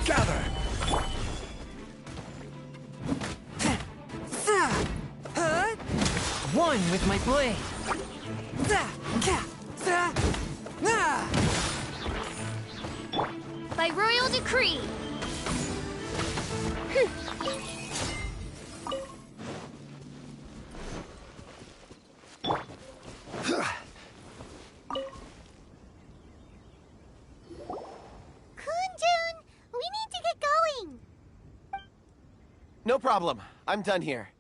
gather! One with my blade. By royal decree. Kun Jun, we need to get going. No problem. I'm done here.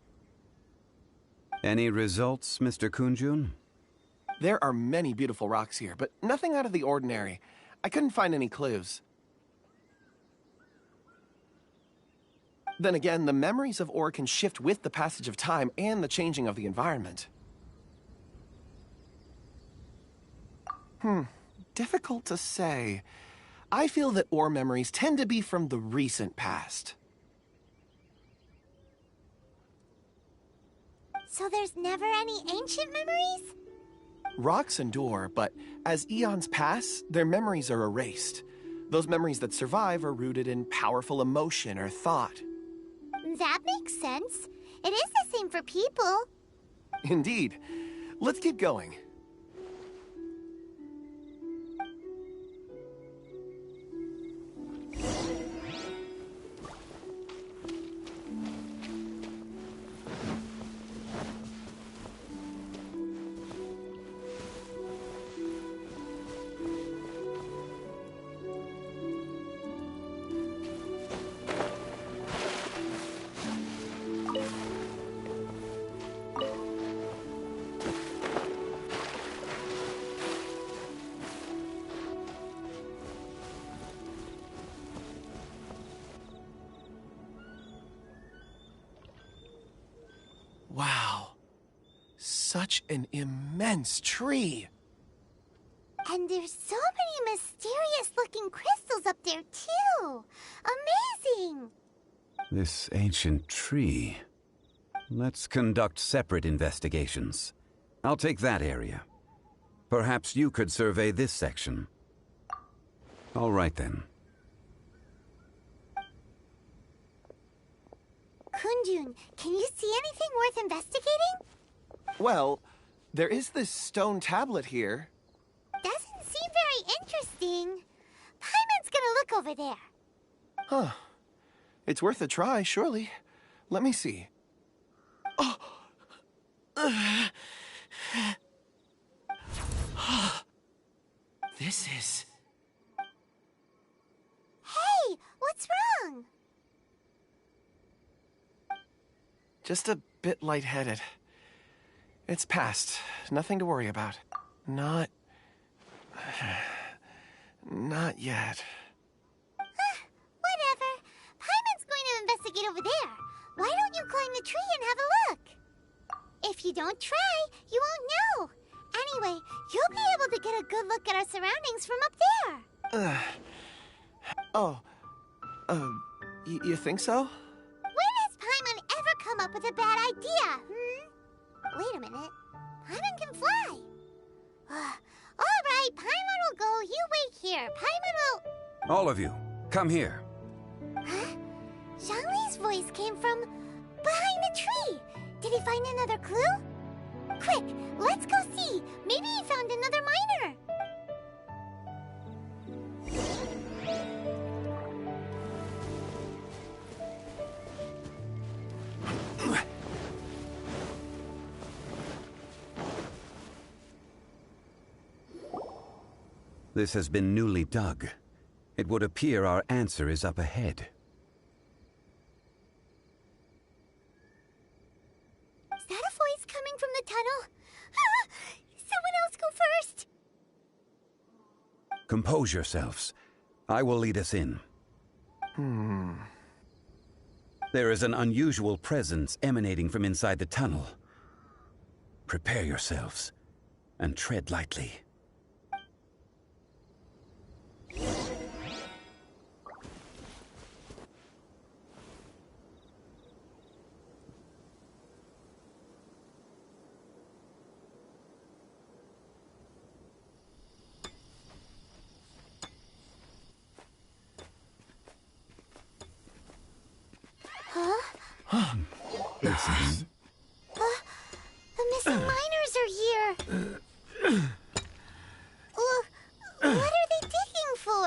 Any results, Mr. Kun Jun? There are many beautiful rocks here, but nothing out of the ordinary. I couldn't find any clues. Then again, the memories of ore can shift with the passage of time and the changing of the environment. Difficult to say. I feel that ore memories tend to be from the recent past. So there's never any ancient memories? Rocks endure, but as eons pass, their memories are erased. Those memories that survive are rooted in powerful emotion or thought. That makes sense. It is the same for people. Indeed. Let's keep going. Wow. Such an immense tree. And there's so many mysterious-looking crystals up there, too. Amazing! This ancient tree. Let's conduct separate investigations. I'll take that area. Perhaps you could survey this section. All right, then. Kun Jun, can you see anything worth investigating? Well, there is this stone tablet here. Doesn't seem very interesting. Paimon's gonna look over there. Huh. It's worth a try, surely. Let me see. Oh! This is... Hey, what's wrong? just a bit lightheaded. It's past. Nothing to worry about. Not yet. Whatever. Paimon's going to investigate over there. Why don't you climb the tree and have a look? If you don't try, you won't know. Anyway, you'll be able to get a good look at our surroundings from up there. You think so? When has Paimon ever come up with a bad idea, Wait a minute. Paimon can fly. All right, Paimon will go. You wait here. Paimon will... All of you, come here. Huh? Zhongli's voice came from behind the tree. Did he find another clue? Quick, let's go see. Maybe he found another miner. This has been newly dug. It would appear our answer is up ahead. Is that a voice coming from the tunnel? Someone else go first. Compose yourselves. I will lead us in. There is an unusual presence emanating from inside the tunnel. Prepare yourselves and tread lightly. Listen. The missing miners are here. What are they digging for?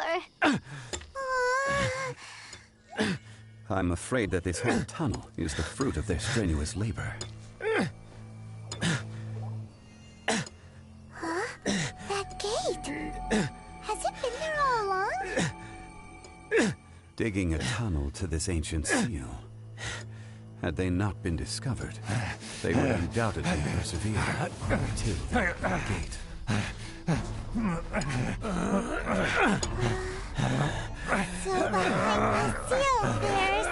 I'm afraid that this whole tunnel is the fruit of their strenuous labor. Huh? That gate. Has it been there all along? Digging a tunnel to this ancient seal. Had they not been discovered, they would undoubtedly persevere until the gate. So behind the seal, there's...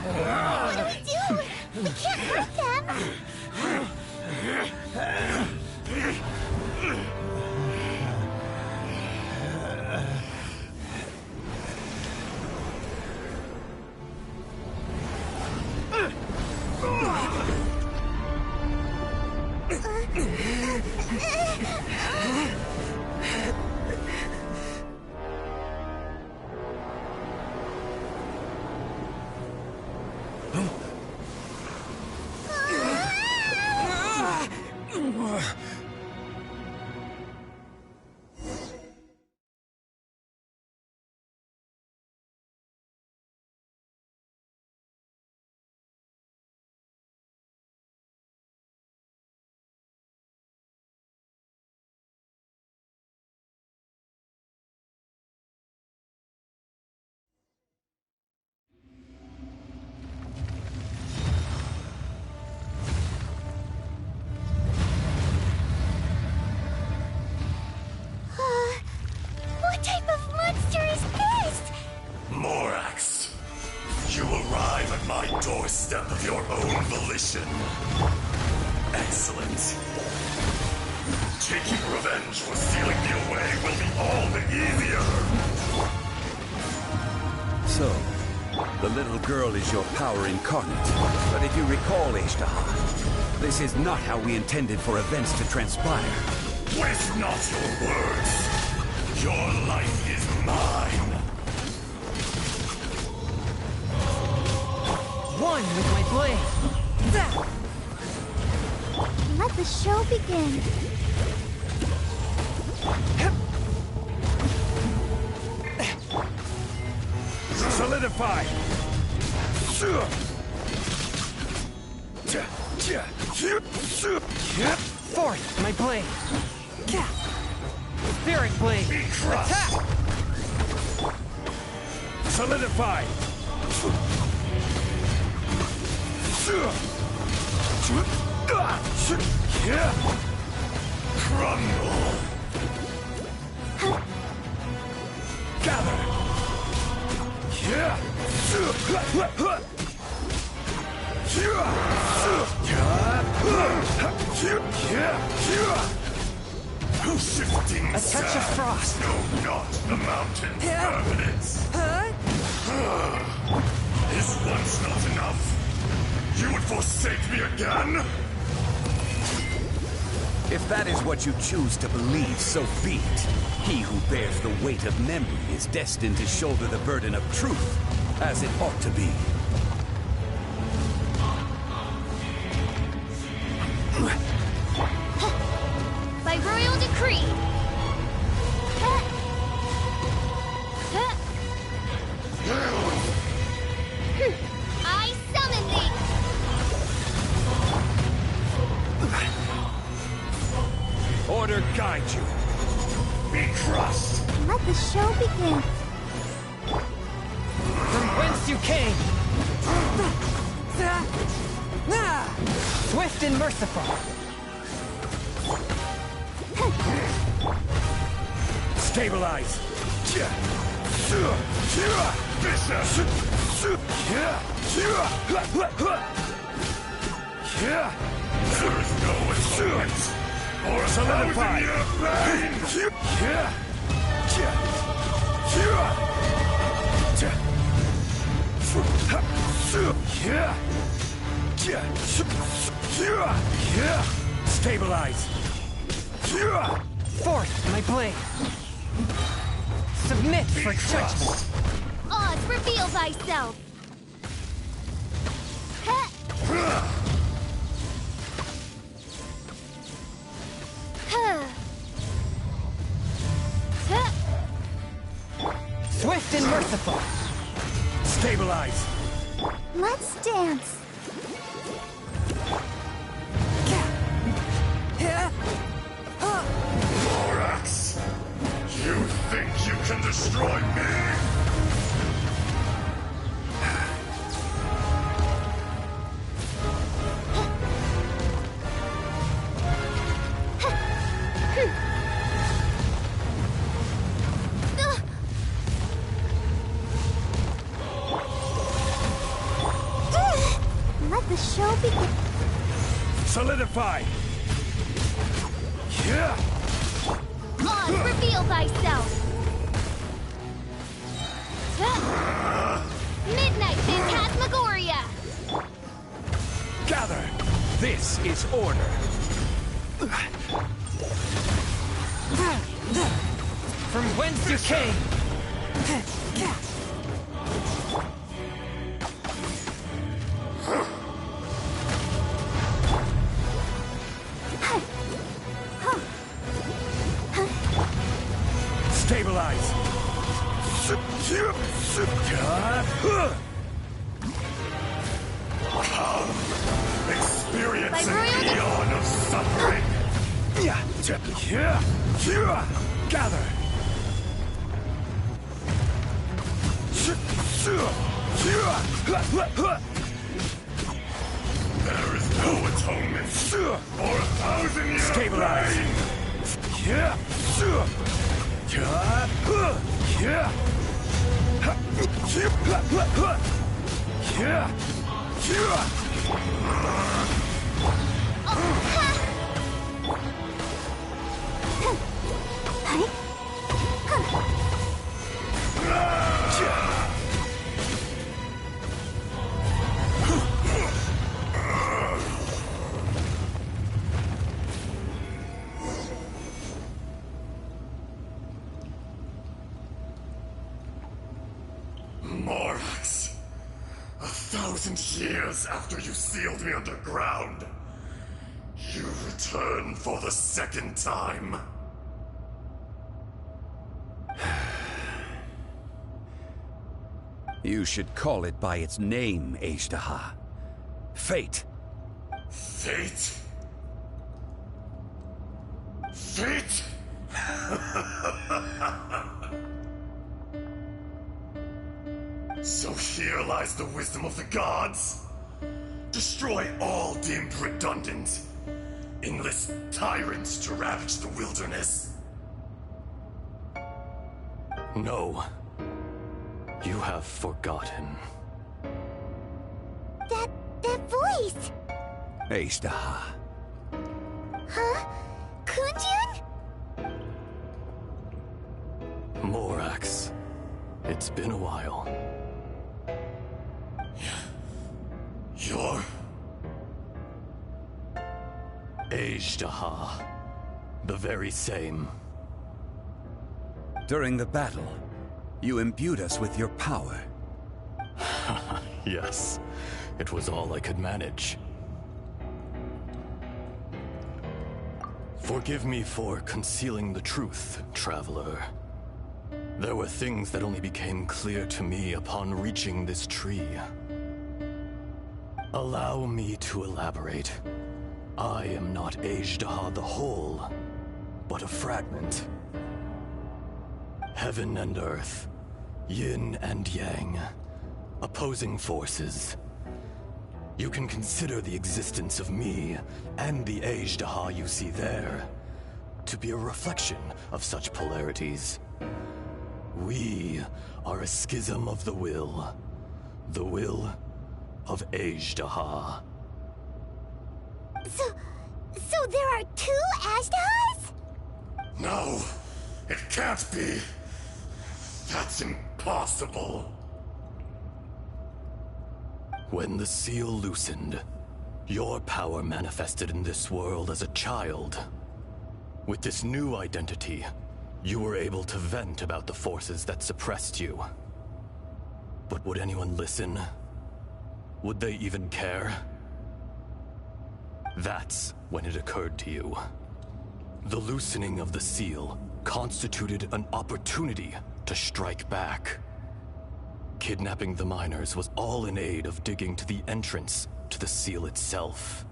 What do we do? We can't hurt them. What type of monster is this? Morax, you arrive at my doorstep of your own volition. Excellent. Taking revenge for stealing me away will be all the easier. So, the little girl is your power incarnate. But if you recall, Ishtar, this is not how we intended for events to transpire. Waste not your words. Your life is mine. One with my blade. Let the show begin. Solidify. Fourth, my blade. Spirit blade. Attack! Solidify. Crumble. Gather. Shifting A touch of frost. No, not the mountain's permanence. Is once not enough? You would forsake me again? If that is what you choose to believe, so be it. He who bears the weight of memory is destined to shoulder the burden of truth, as it ought to be. By royal decree. I summon thee. Order guide you. Be crushed. Let the show begin. From whence you came. Swift and merciful. Stabilize. There is no atonement. Or solidify. Stabilize. Force my blade. Submit for judgment. Oz, reveal thyself! Swift and merciful. Stabilize. Let's dance. Morax! You think you can destroy me? Let the show begin. Solidify. Oz, reveal thyself! Midnight Phantasmagoria! Gather. This is order. From whence you came. Stabilize. Experience an Librarian? eon of suffering! Gather. There is no atonement for 1,000 years. Stabilize. Morax, 1,000 years after you sealed me underground, you return for the second time. You should call it by its name, Ashtaha. Fate. Fate? Fate? So here lies the wisdom of the gods. Destroy all deemed redundant. Enlist tyrants to ravage the wilderness. No. You have forgotten. That voice! Ashtaha. Huh? Kun Jun? Morax. It's been a while. You're... Ashtaha. The very same. During the battle, you imbued us with your power. Yes. It was all I could manage. Forgive me for concealing the truth, Traveler. There were things that only became clear to me upon reaching this tree. Allow me to elaborate. I am not Ashtaha the whole, but a fragment. Heaven and earth, yin and yang, opposing forces. You can consider the existence of me and the Ashtaha you see there to be a reflection of such polarities. We are a schism of the will of Ashtaha. So there are two Ashtahas? No, it can't be. That's impossible. When the seal loosened, your power manifested in this world as a child. With this new identity, you were able to vent about the forces that suppressed you. But would anyone listen? Would they even care? That's when it occurred to you. The loosening of the seal constituted an opportunity to strike back. Kidnapping the miners was all in aid of digging to the entrance to the seal itself.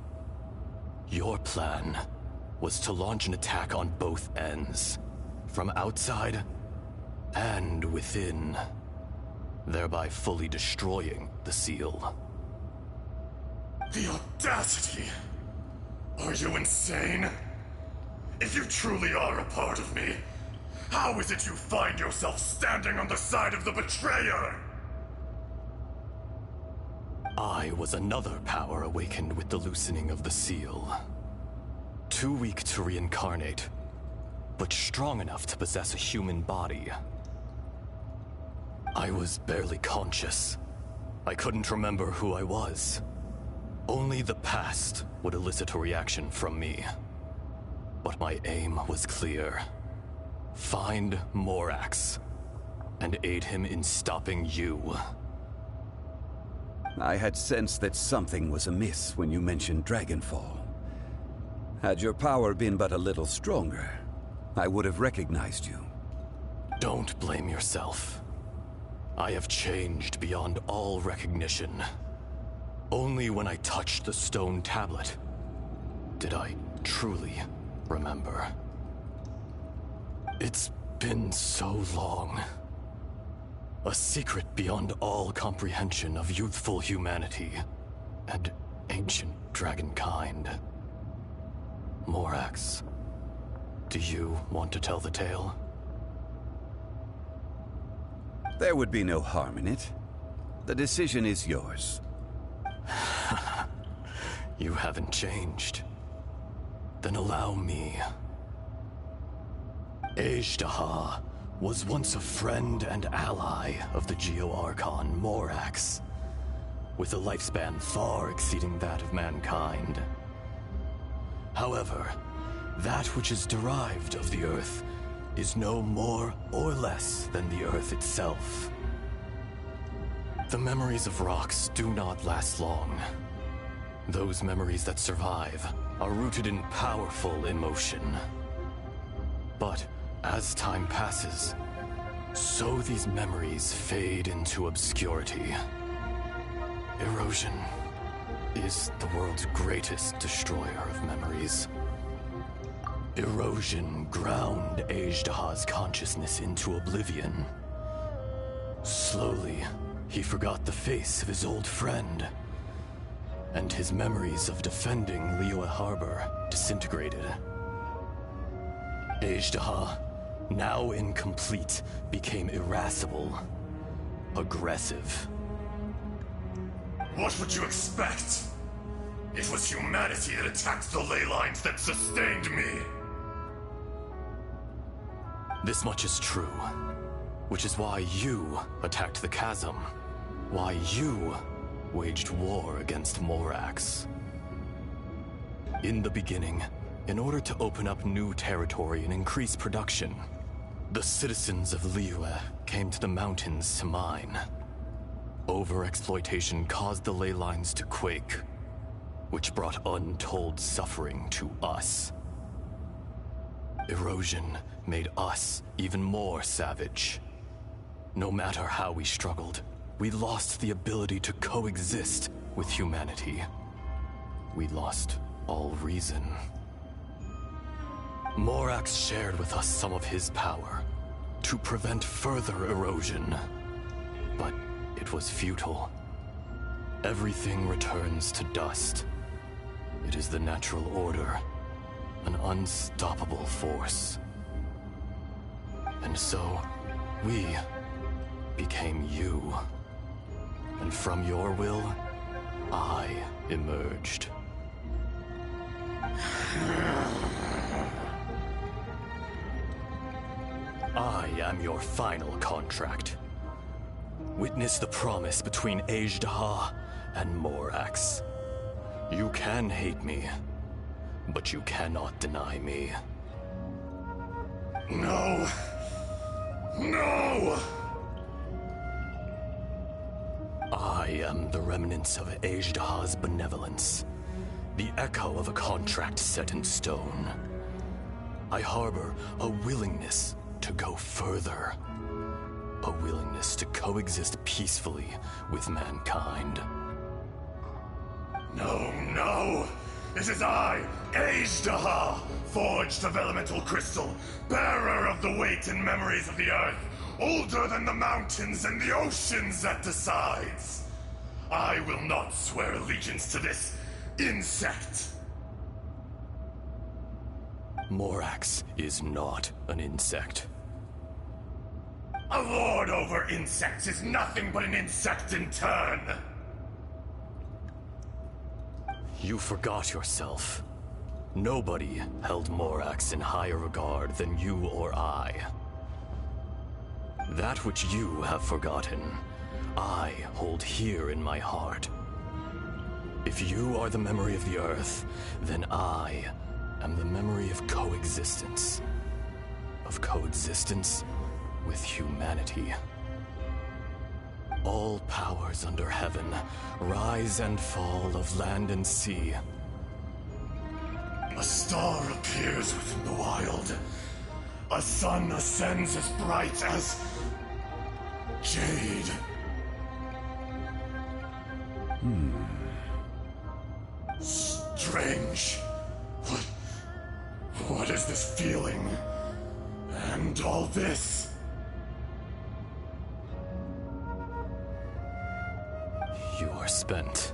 Your plan was to launch an attack on both ends, from outside and within, thereby fully destroying the seal. The audacity! Are you insane? If you truly are a part of me, how is it you find yourself standing on the side of the betrayer? I was another power awakened with the loosening of the seal. Too weak to reincarnate, but strong enough to possess a human body. I was barely conscious. I couldn't remember who I was. Only the past would elicit a reaction from me. But my aim was clear. Find Morax, and aid him in stopping you. I had sensed that something was amiss when you mentioned Dragonfall. Had your power been but a little stronger, I would have recognized you. Don't blame yourself. I have changed beyond all recognition. Only when I touched the stone tablet did I truly remember. It's been so long. A secret beyond all comprehension of youthful humanity and ancient dragonkind. Morax, do you want to tell the tale? There would be no harm in it. The decision is yours. You haven't changed. Then allow me. Ejdaha was once a friend and ally of the Geo-Archon Morax, with a lifespan far exceeding that of mankind. However, that which is derived of the Earth is no more or less than the Earth itself. The memories of rocks do not last long. Those memories that survive are rooted in powerful emotion. But as time passes, so these memories fade into obscurity. Erosion is the world's greatest destroyer of memories. Erosion ground Ejdaha's consciousness into oblivion. Slowly, he forgot the face of his old friend, and his memories of defending Liyue Harbor disintegrated. Ejdaha, now incomplete, became irascible, aggressive. What would you expect? It was humanity that attacked the ley lines that sustained me. This much is true, which is why you attacked the chasm, why you waged war against Morax. In the beginning, in order to open up new territory and increase production, the citizens of Liyue came to the mountains to mine. Overexploitation caused the ley lines to quake, which brought untold suffering to us. Erosion made us even more savage. No matter how we struggled, we lost the ability to coexist with humanity. We lost all reason. Morax shared with us some of his power to prevent further erosion, but it was futile. Everything returns to dust. It is the natural order, an unstoppable force. And so, we became you. And from your will, I emerged. I am your final contract. Witness the promise between Ajdaha and Morax. You can hate me, but you cannot deny me. No. No! I am the remnants of Ajdaha's benevolence, the echo of a contract set in stone. I harbor a willingness to go further, a willingness to coexist peacefully with mankind. No, no! It is I, Ajdaha, forged of elemental crystal, bearer of the weight and memories of the earth, older than the mountains and the oceans that decides. I will not swear allegiance to this insect. Morax is not an insect. A lord over insects is nothing but an insect in turn. You forgot yourself. Nobody held Morax in higher regard than you or I. That which you have forgotten, I hold here in my heart. If you are the memory of the Earth, then I am the memory of coexistence. Of coexistence with humanity. All powers under heaven, rise and fall of land and sea. A star appears within the wild. A sun ascends as bright as jade. Strange. What is this feeling? And all this? You are spent,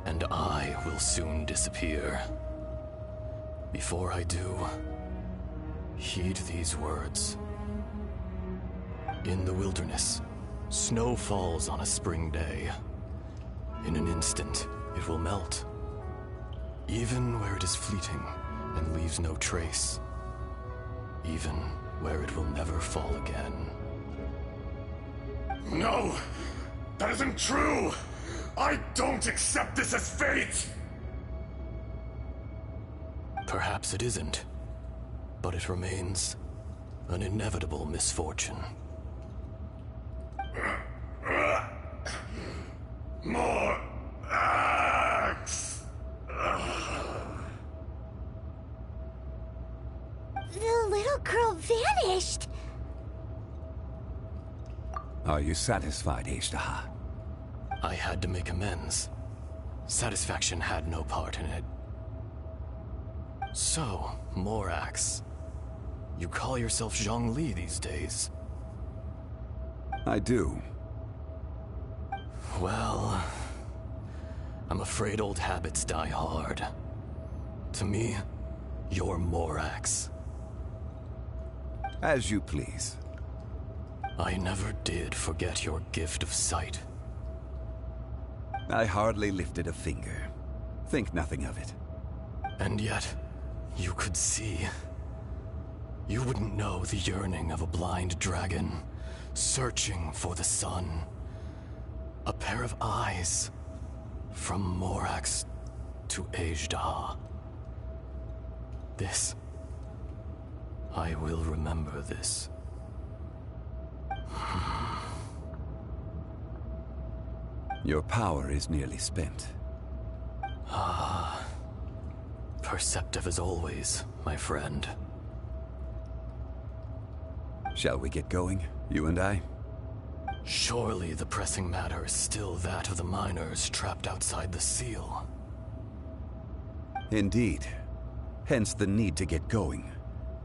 and I will soon disappear. Before I do, heed these words. In the wilderness, snow falls on a spring day. In an instant, it will melt. Even where it is fleeting and leaves no trace. Even where it will never fall again. No! That isn't true! I don't accept this as fate! Perhaps it isn't, but it remains an inevitable misfortune. More axe! The little girl vanished! Are you satisfied, Ajdaha? I had to make amends. Satisfaction had no part in it. So, Morax, you call yourself Zhongli these days? I do. Well, I'm afraid old habits die hard. To me, you're Morax. As you please. I never did forget your gift of sight. I hardly lifted a finger. Think nothing of it. And yet, you could see. You wouldn't know the yearning of a blind dragon, searching for the sun. A pair of eyes, from Morax to Ajdaha. This, I will remember this. Your power is nearly spent. Perceptive as always, my friend. Shall we get going, you and I? Surely the pressing matter is still that of the miners trapped outside the seal. Indeed. Hence the need to get going.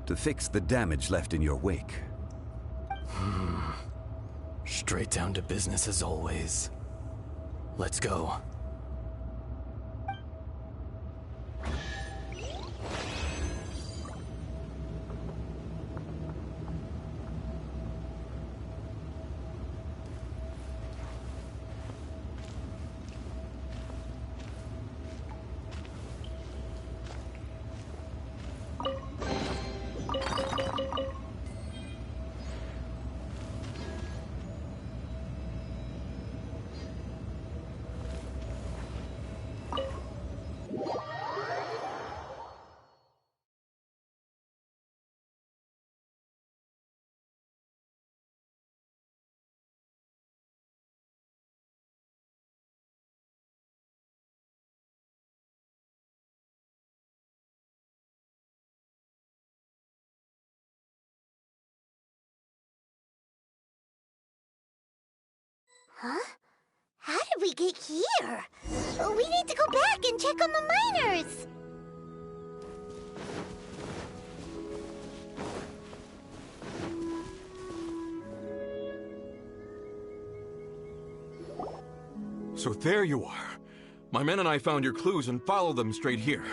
To fix the damage left in your wake. Straight down to business as always. Let's go. Huh? How did we get here? We need to go back and check on the miners! So there you are. My men and I found your clues and followed them straight here.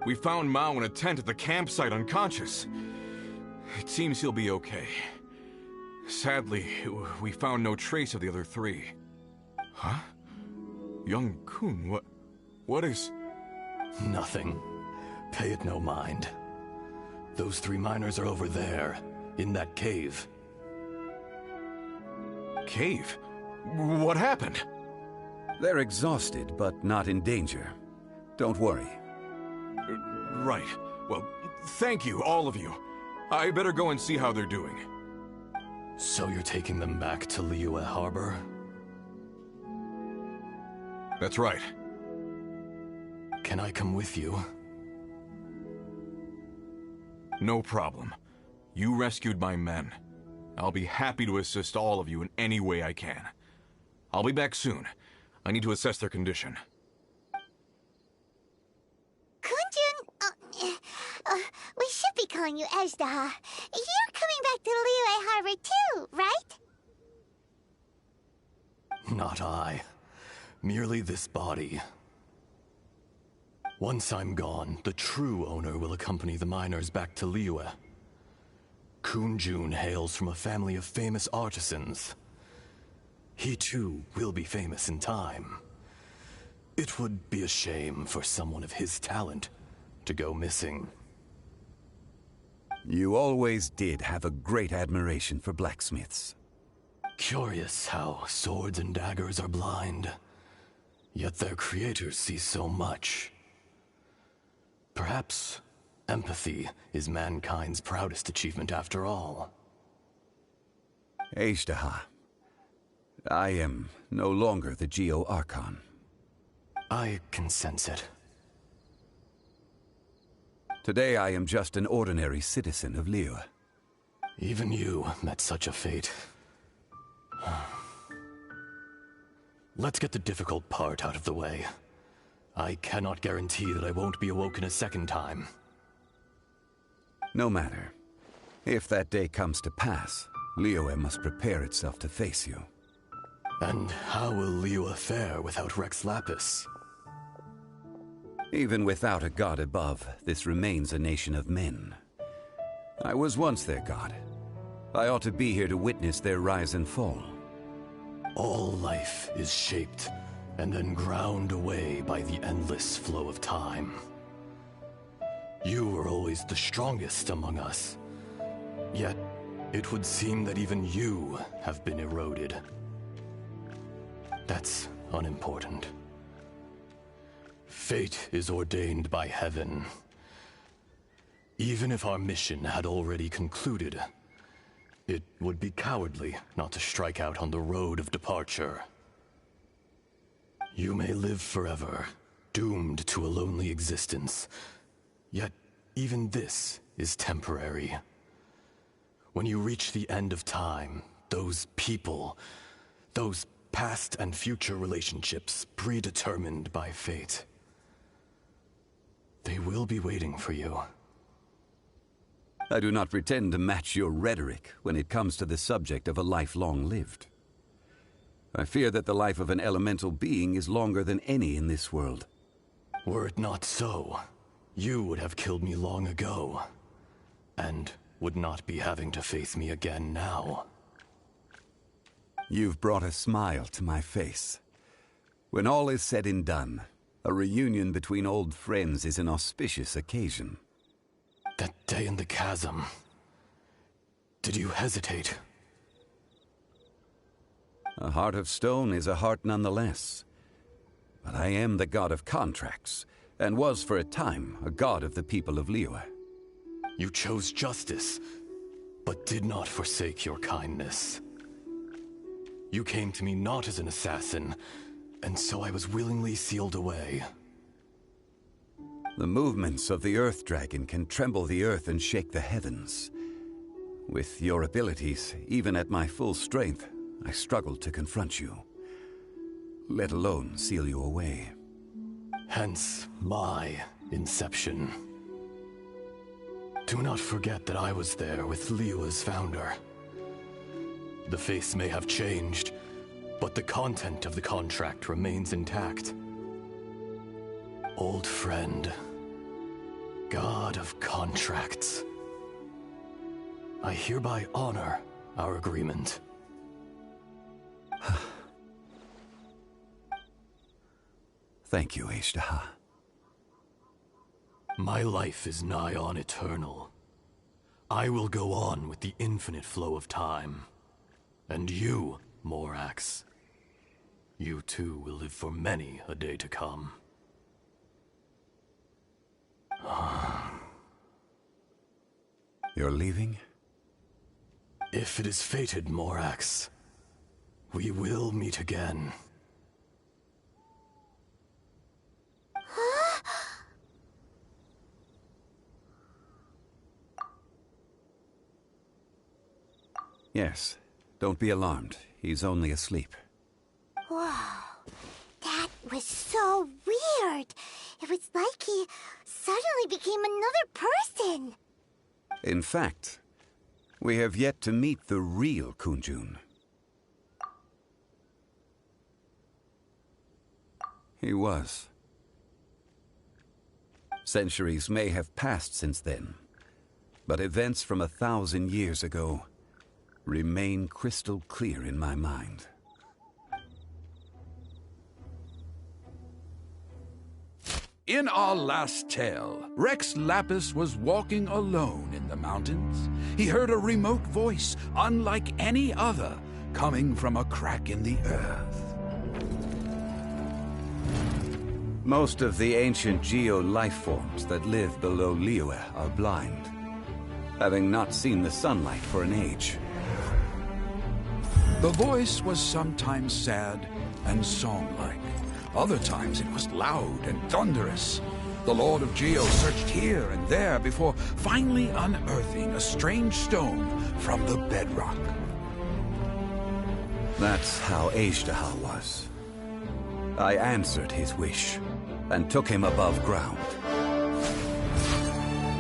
We found Mao in a tent at the campsite unconscious. It seems he'll be okay. Sadly, we found no trace of the other three. Huh? Young Kun, what is... Nothing. Pay it no mind. Those 3 miners are over there, in that cave. Cave? What happened? They're exhausted, but not in danger. Don't worry. Right. Well, thank you, all of you. I better go and see how they're doing. So you're taking them back to Liyue Harbor? That's right. Can I come with you? No problem. You rescued my men. I'll be happy to assist all of you in any way I can. I'll be back soon. I need to assess their condition. Kun Jun, we should be calling you Ajdaha. You're coming back to Liyue Harbor too, right? Not I. Merely this body. Once I'm gone, the true owner will accompany the miners back to Liyue. Kun Jun hails from a family of famous artisans. He too will be famous in time. It would be a shame for someone of his talent to go missing. You always did have a great admiration for blacksmiths. Curious how swords and daggers are blind, yet their creators see so much. Perhaps empathy is mankind's proudest achievement after all. Ajdaha, I am no longer the Geo-Archon. I can sense it. Today I am just an ordinary citizen of Liyue. Even you met such a fate. Let's get the difficult part out of the way. I cannot guarantee that I won't be awoken a second time. No matter. If that day comes to pass, Liyue must prepare itself to face you. And how will Liyue fare without Rex Lapis? Even without a god above, this remains a nation of men. I was once their god. I ought to be here to witness their rise and fall. All life is shaped and then ground away by the endless flow of time. You were always the strongest among us. Yet, it would seem that even you have been eroded. That's unimportant. Fate is ordained by heaven. Even if our mission had already concluded, it would be cowardly not to strike out on the road of departure. You may live forever, doomed to a lonely existence. Yet, even this is temporary. When you reach the end of time, those people, those past and future relationships predetermined by fate, they will be waiting for you. I do not pretend to match your rhetoric when it comes to the subject of a life long lived. I fear that the life of an elemental being is longer than any in this world. Were it not so, you would have killed me long ago, and would not be having to face me again now. You've brought a smile to my face. When all is said and done, a reunion between old friends is an auspicious occasion. That day in the chasm, did you hesitate? A heart of stone is a heart nonetheless. But I am the god of contracts, and was for a time a god of the people of Liyue. You chose justice, but did not forsake your kindness. You came to me not as an assassin, and so I was willingly sealed away. The movements of the Earth Dragon can tremble the earth and shake the heavens. With your abilities, even at my full strength, I struggled to confront you, let alone seal you away. Hence my inception. Do not forget that I was there with Liyue's founder. The face may have changed, but the content of the contract remains intact. Old friend, God of contracts, I hereby honor our agreement. Thank you, Ashtaha. My life is nigh on eternal. I will go on with the infinite flow of time. And you, Morax, you too will live for many a day to come. You're leaving? If it is fated, Morax, we will meet again. Yes. Don't be alarmed. He's only asleep. Whoa. That was so weird. It was like he suddenly became another person. In fact, we have yet to meet the real Kun Jun. He was. Centuries may have passed since then, but events from 1,000 years ago remain crystal clear in my mind. In our last tale, Rex Lapis was walking alone in the mountains. He heard a remote voice, unlike any other, coming from a crack in the earth. Most of the ancient geo-life forms that live below Liyue are blind, having not seen the sunlight for an age. The voice was sometimes sad and song-like. Other times it was loud and thunderous. The Lord of Geo searched here and there before finally unearthing a strange stone from the bedrock. That's how Ashtaha was. I answered his wish and took him above ground.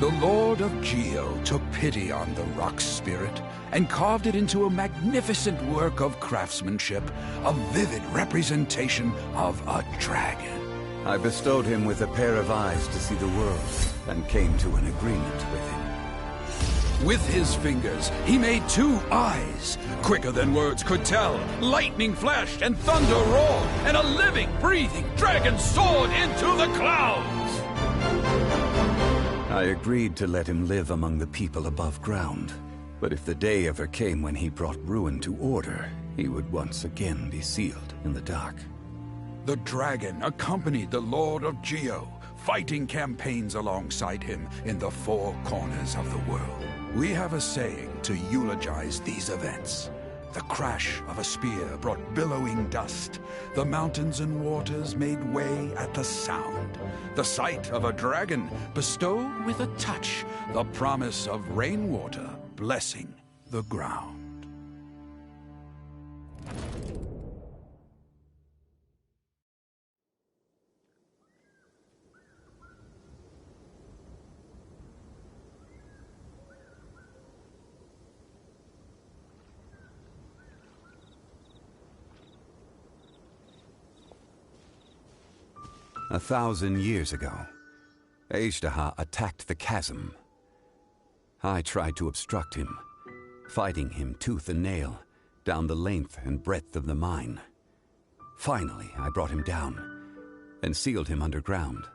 The Lord of Geo took pity on the rock spirit and carved it into a magnificent work of craftsmanship, a vivid representation of a dragon. I bestowed him with a pair of eyes to see the world and came to an agreement with him. With his fingers, he made 2 eyes. Quicker than words could tell, lightning flashed and thunder roared, and a living, breathing dragon soared into the clouds. I agreed to let him live among the people above ground. But if the day ever came when he brought ruin to order, he would once again be sealed in the dark. The dragon accompanied the Lord of Geo, fighting campaigns alongside him in the 4 corners of the world. We have a saying to eulogize these events. The crash of a spear brought billowing dust. The mountains and waters made way at the sound. The sight of a dragon bestowed with a touch the promise of rainwater blessing the ground. A 1,000 years ago, Ashtaha attacked the chasm. I tried to obstruct him, fighting him tooth and nail down the length and breadth of the mine. Finally, I brought him down and sealed him underground.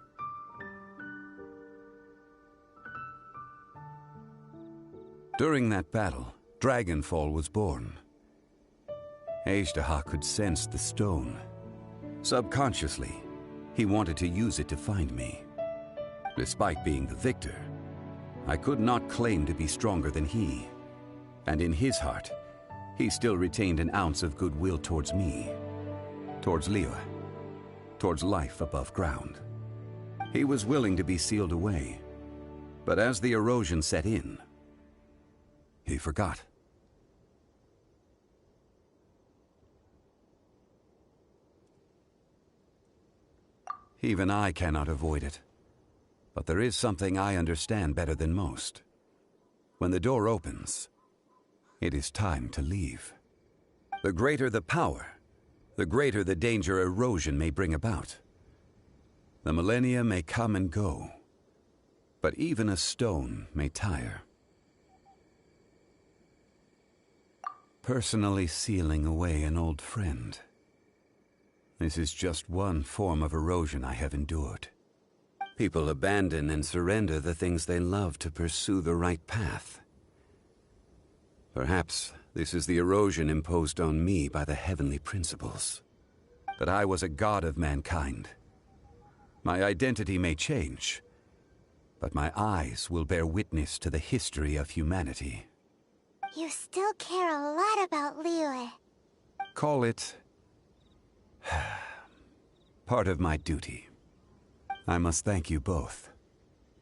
During that battle, Dragonfall was born. Ashtaha could sense the stone. Subconsciously, he wanted to use it to find me. Despite being the victor, I could not claim to be stronger than he. And in his heart, he still retained an ounce of goodwill towards me, towards Liyue, towards life above ground. He was willing to be sealed away, but as the erosion set in, he forgot. Even I cannot avoid it. But there is something I understand better than most. When the door opens, it is time to leave. The greater the power, the greater the danger erosion may bring about. The millennia may come and go, but even a stone may tire. Personally sealing away an old friend. This is just one form of erosion I have endured. People abandon and surrender the things they love to pursue the right path. Perhaps this is the erosion imposed on me by the heavenly principles. That I was a god of mankind. My identity may change, but my eyes will bear witness to the history of humanity. You still care a lot about Liyue. Call it part of my duty. I must thank you both.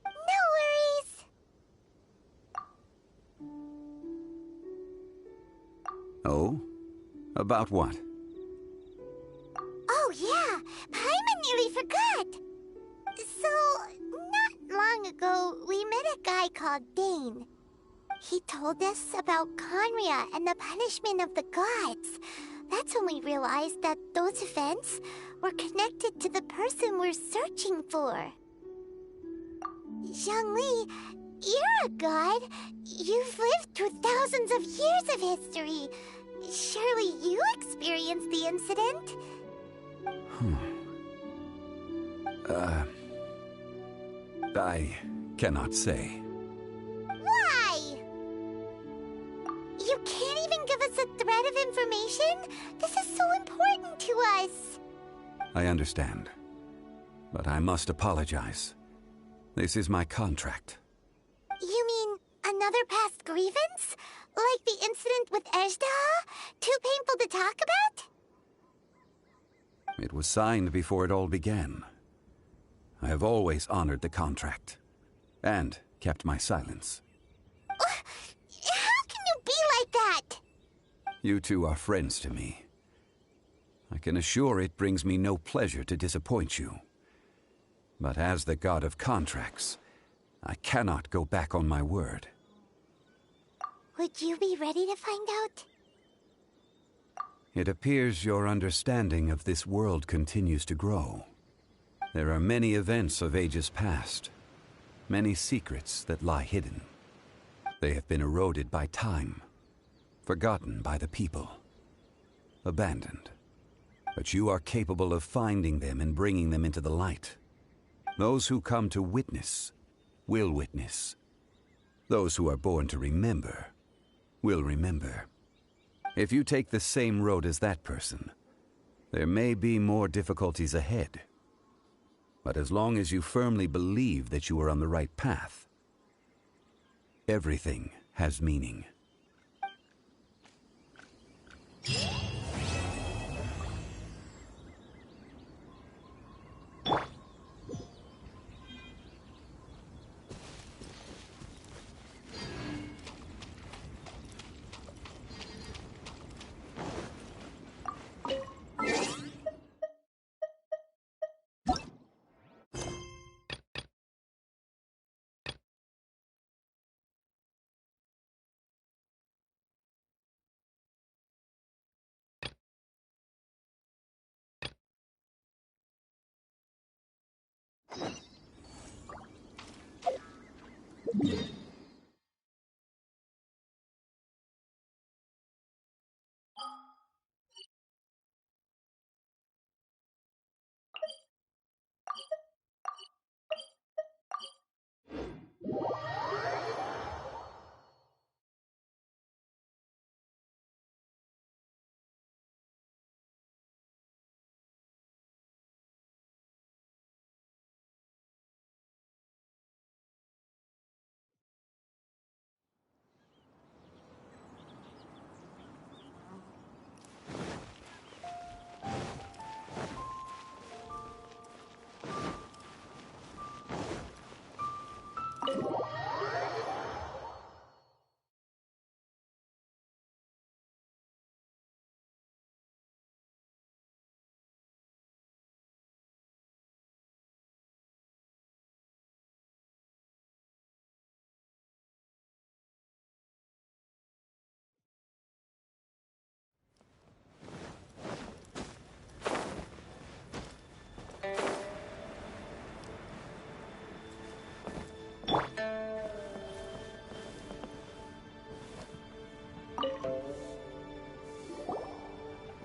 No worries! Oh? About what? Oh yeah, Paimon nearly forgot! So, not long ago, we met a guy called Dane. He told us about Conria and the punishment of the gods. That's when we realized that those events were connected to the person we're searching for. Zhongli, you're a god. You've lived through thousands of years of history. Surely you experienced the incident? I cannot say. Why? You can't even give us a thread of information? This is so important to us. I understand. But I must apologize. This is my contract. You mean another past grievance? Like the incident with Ejda? Too painful to talk about? It was signed before it all began. I have always honored the contract. And kept my silence. How can you be like that? You two are friends to me. I can assure it brings me no pleasure to disappoint you. But as the god of contracts, I cannot go back on my word. Would you be ready to find out? It appears your understanding of this world continues to grow. There are many events of ages past, many secrets that lie hidden. They have been eroded by time, forgotten by the people, abandoned. But you are capable of finding them and bringing them into the light. Those who come to witness will witness. Those who are born to remember will remember. If you take the same road as that person, there may be more difficulties ahead. But as long as you firmly believe that you are on the right path, everything has meaning.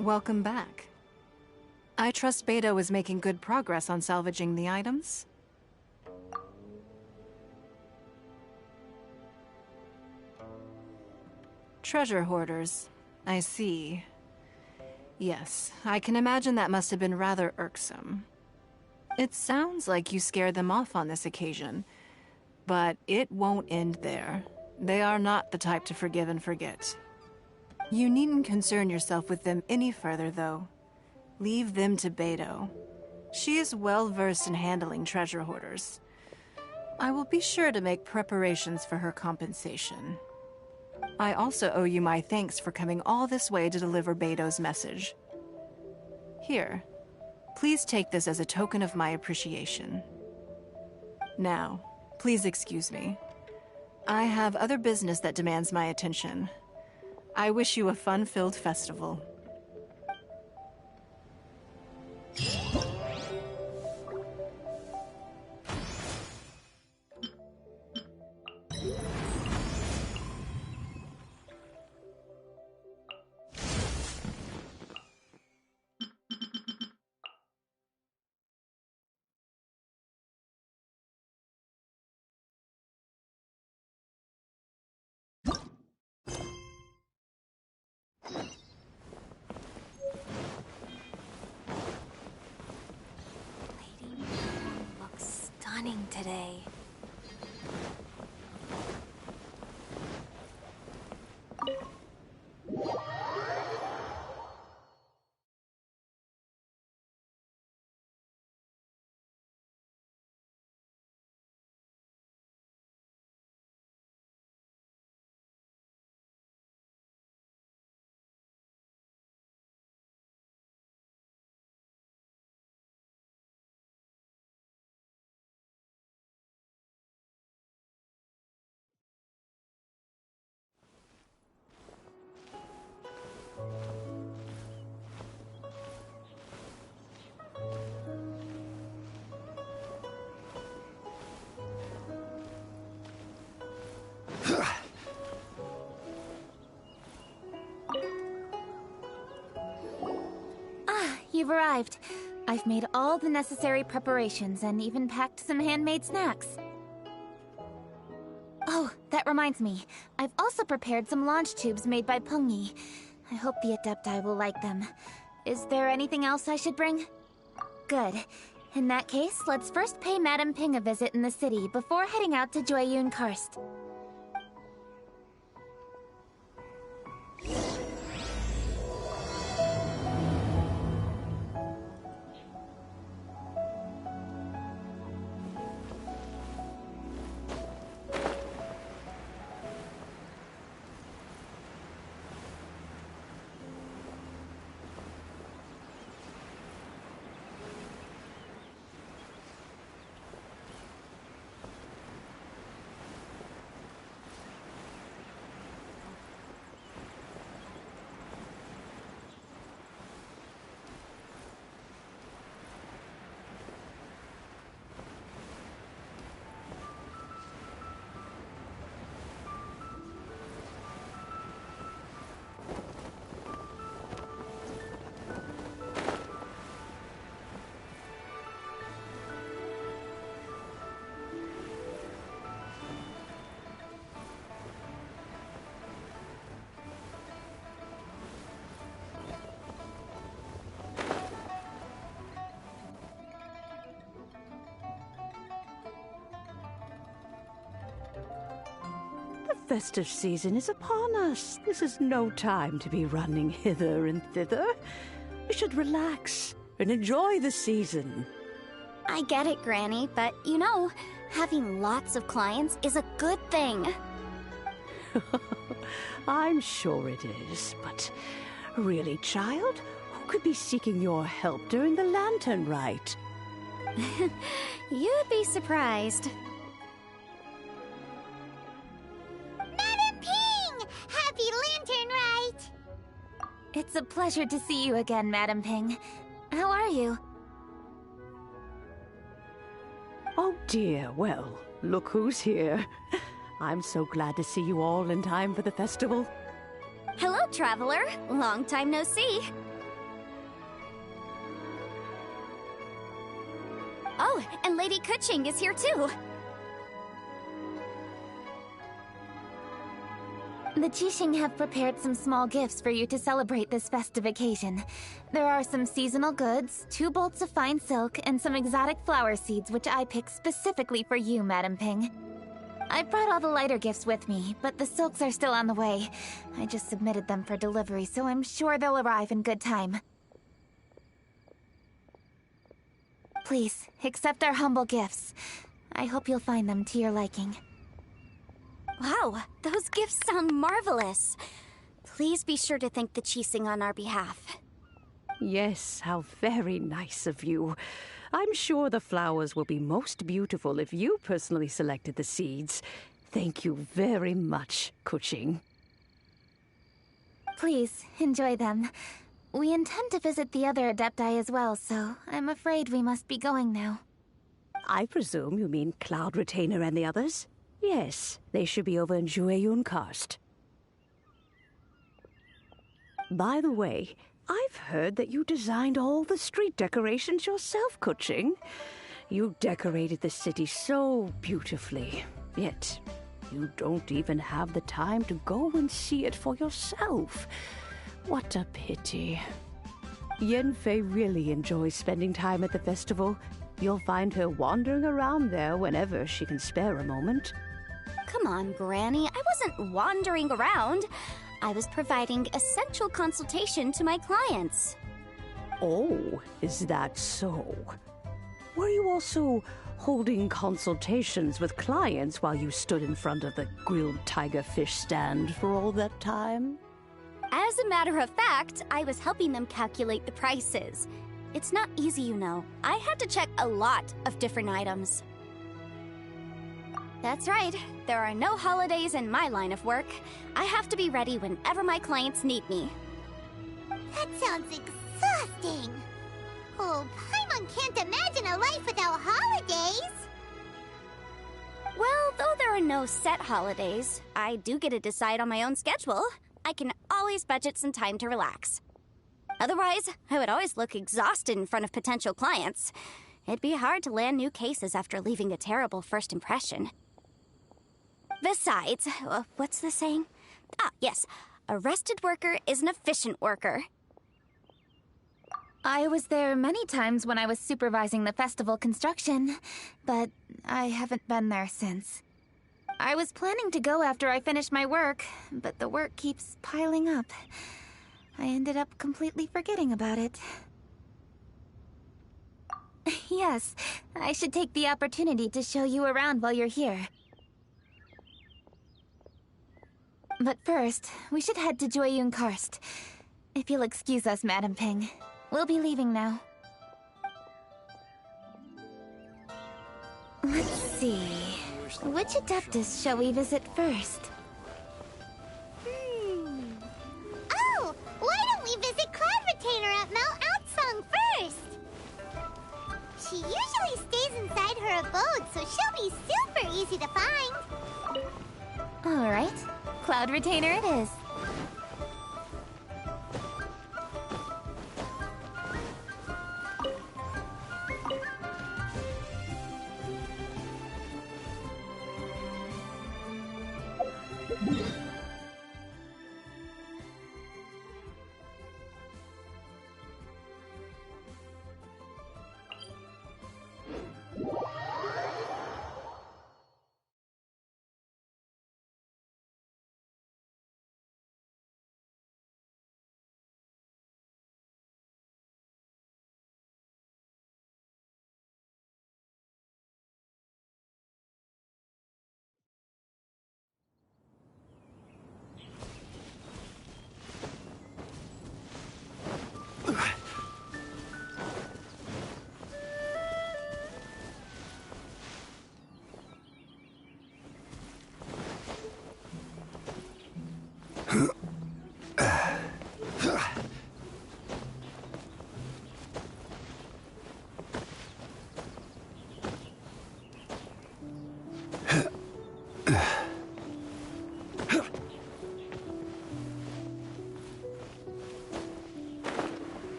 Welcome back. I trust Beidou is making good progress on salvaging the items. Treasure hoarders. I see. Yes, I can imagine that must have been rather irksome. It sounds like you scared them off on this occasion, but it won't end there. They are not the type to forgive and forget. You needn't concern yourself with them any further, though. Leave them to Beidou. She is well-versed in handling treasure hoarders. I will be sure to make preparations for her compensation. I also owe you my thanks for coming all this way to deliver Beidou's message. Here, please take this as a token of my appreciation. Now, please excuse me. I have other business that demands my attention. I wish you a fun-filled festival. Looks stunning today. You've arrived. I've made all the necessary preparations and even packed some handmade snacks. Oh, that reminds me. I've also prepared some launch tubes made by Pengyi. I hope the Adepti will like them. Is there anything else I should bring? Good. In that case, let's first pay Madame Ping a visit in the city before heading out to Jueyun Karst. The festive season is upon us. This is no time to be running hither and thither. We should relax and enjoy the season. I get it, Granny, but you know, having lots of clients is a good thing. I'm sure it is, but really, child, who could be seeking your help during the lantern rite? You'd be surprised. Madam Ping! Happy Lantern Rite! It's a pleasure to see you again, Madam Ping. How are you? Oh dear, well, look who's here. I'm so glad to see you all in time for the festival. Hello, Traveler. Long time no see. Oh, and Lady Kuching is here too. The Qixing have prepared some small gifts for you to celebrate this festive occasion. There are some seasonal goods, 2 bolts of fine silk, and some exotic flower seeds which I picked specifically for you, Madam Ping. I brought all the lighter gifts with me, but the silks are still on the way. I just submitted them for delivery, so I'm sure they'll arrive in good time. Please, accept our humble gifts. I hope you'll find them to your liking. Wow, those gifts sound marvelous. Please be sure to thank the Qixing on our behalf. Yes, how very nice of you. I'm sure the flowers will be most beautiful if you personally selected the seeds. Thank you very much, Kuching. Please, enjoy them. We intend to visit the other Adepti as well, so I'm afraid we must be going now. I presume you mean Cloud Retainer and the others? Yes, they should be over in Jueyun Karst. By the way, I've heard that you designed all the street decorations yourself, Kuching. You decorated the city so beautifully, yet you don't even have the time to go and see it for yourself. What a pity. Yanfei really enjoys spending time at the festival. You'll find her wandering around there whenever she can spare a moment. Come on, Granny. I wasn't wandering around. I was providing essential consultation to my clients. Oh, is that so? Were you also holding consultations with clients while you stood in front of the grilled tiger fish stand for all that time? As a matter of fact, I was helping them calculate the prices. It's not easy, you know. I had to check a lot of different items. That's right. There are no holidays in my line of work. I have to be ready whenever my clients need me. That sounds exhausting. Oh, Paimon can't imagine a life without holidays. Well, though there are no set holidays, I do get to decide on my own schedule. I can always budget some time to relax. Otherwise, I would always look exhausted in front of potential clients. It'd be hard to land new cases after leaving a terrible first impression. Besides, what's the saying? Ah, yes. A rested worker is an efficient worker. I was there many times when I was supervising the festival construction, but I haven't been there since. I was planning to go after I finished my work, but the work keeps piling up. I ended up completely forgetting about it. Yes, I should take the opportunity to show you around while you're here. But first, we should head to Jueyun Karst. If you'll excuse us, Madam Ping. We'll be leaving now. Let's see... Which Adeptus shall we visit first? Oh, why don't we visit Cloud Retainer at Mount Outsong first? She usually stays inside her abode, so she'll be super easy to find. All right. Cloud Retainer it is.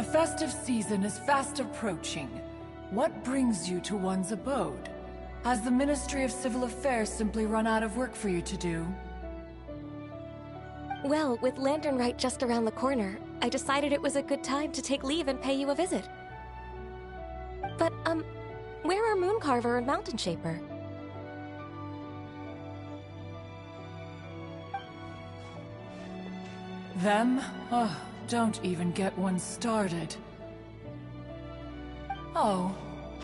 The festive season is fast approaching. What brings you to one's abode? Has the Ministry of Civil Affairs simply run out of work for you to do? Well, with Lantern Rite just around the corner, I decided it was a good time to take leave and pay you a visit. But, where are Mooncarver and Mountain Shaper? Them? Oh, don't even get one started. Oh,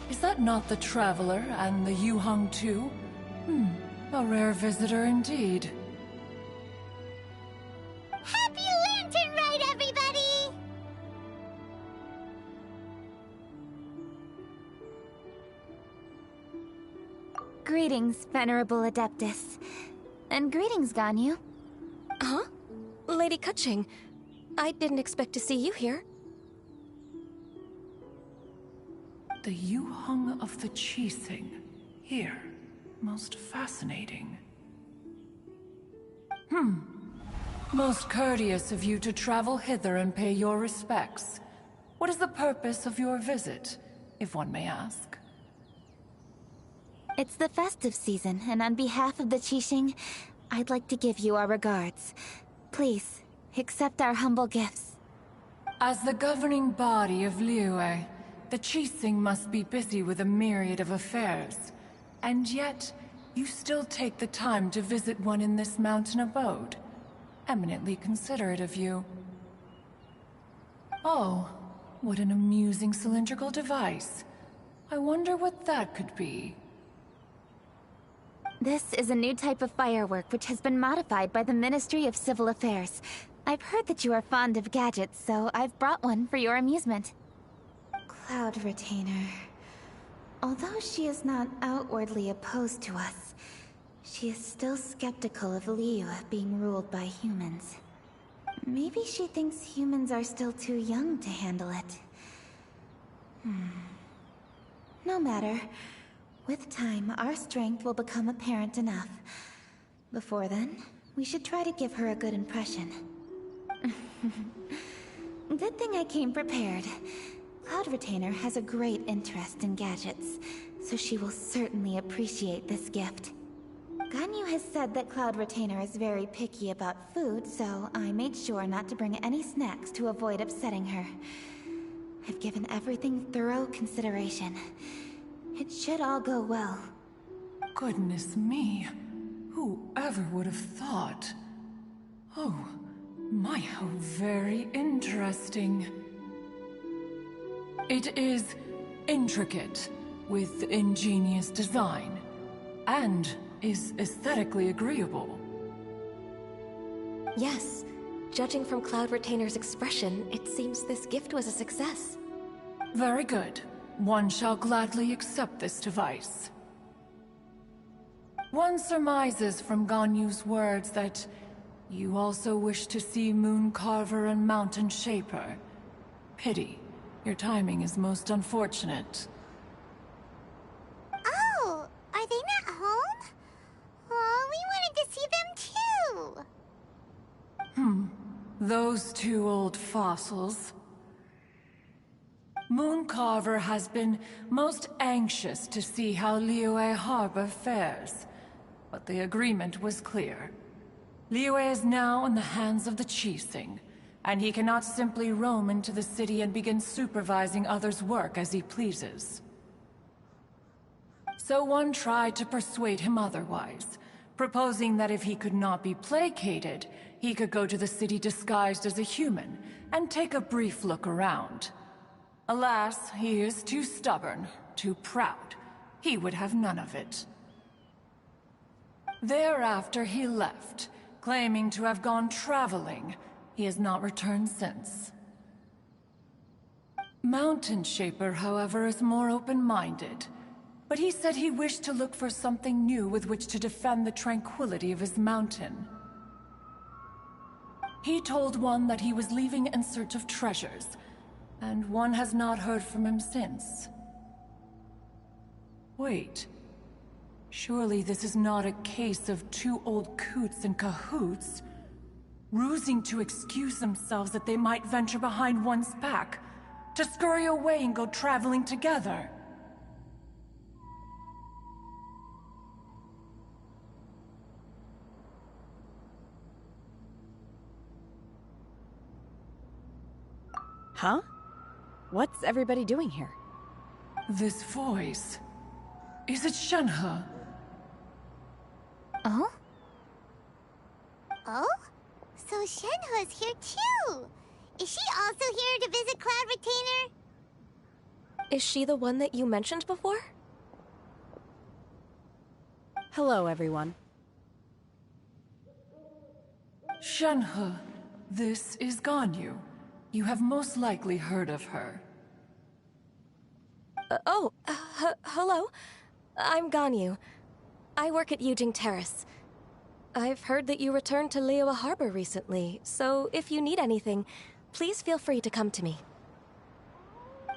is that not the Traveler and the Yuheng too? A rare visitor indeed. Happy Lantern Rite, everybody! Greetings, Venerable Adeptus. And greetings, Ganyu. Huh? Lady Kuching, I didn't expect to see you here. The Yuheng of the Qixing. Here. Most fascinating. Most courteous of you to travel hither and pay your respects. What is the purpose of your visit, if one may ask? It's the festive season, and on behalf of the Qixing, I'd like to give you our regards. Please, accept our humble gifts. As the governing body of Liyue, the Qixing must be busy with a myriad of affairs. And yet, you still take the time to visit one in this mountain abode. Eminently considerate of you. Oh, what an amusing cylindrical device. I wonder what that could be. This is a new type of firework which has been modified by the Ministry of Civil Affairs. I've heard that you are fond of gadgets, so I've brought one for your amusement. Cloud Retainer. Although she is not outwardly opposed to us, she is still skeptical of Liyue being ruled by humans. Maybe she thinks humans are still too young to handle it. No matter. With time, our strength will become apparent enough. Before then, we should try to give her a good impression. Good thing I came prepared. Cloud Retainer has a great interest in gadgets, so she will certainly appreciate this gift. Ganyu has said that Cloud Retainer is very picky about food, so I made sure not to bring any snacks to avoid upsetting her. I've given everything thorough consideration. It should all go well. Goodness me. Whoever would have thought? Oh, my, how very interesting. It is intricate, with ingenious design, and is aesthetically agreeable. Yes. Judging from Cloud Retainer's expression, it seems this gift was a success. Very good. One shall gladly accept this device. One surmises from Ganyu's words that you also wish to see Mooncarver and Mountain Shaper. Pity. Your timing is most unfortunate. Oh, are they not home? Oh, we wanted to see them too! Those two old fossils. Mooncarver has been most anxious to see how Liyue Harbor fares, but the agreement was clear. Liyue is now in the hands of the Qixing, and he cannot simply roam into the city and begin supervising others' work as he pleases. So one tried to persuade him otherwise, proposing that if he could not be placated, he could go to the city disguised as a human and take a brief look around. Alas, he is too stubborn, too proud. He would have none of it. Thereafter he left, claiming to have gone traveling. He has not returned since. Mountain Shaper, however, is more open-minded. But he said he wished to look for something new with which to defend the tranquility of his mountain. He told one that he was leaving in search of treasures, and one has not heard from him since. Wait. Surely this is not a case of two old coots in cahoots, rusing to excuse themselves that they might venture behind one's back, To scurry away and go traveling together? Huh? What's everybody doing here? This voice... Is it Shenhe? Oh? Oh? So Shenhe's here too! Is she also here to visit Cloud Retainer? Is she the one that you mentioned before? Hello, everyone. Shenhe, this is Ganyu. You have most likely heard of her. Hello. I'm Ganyu. I work at Yujing Terrace. I've heard that you returned to Liyue Harbor recently, so if you need anything, please feel free to come to me.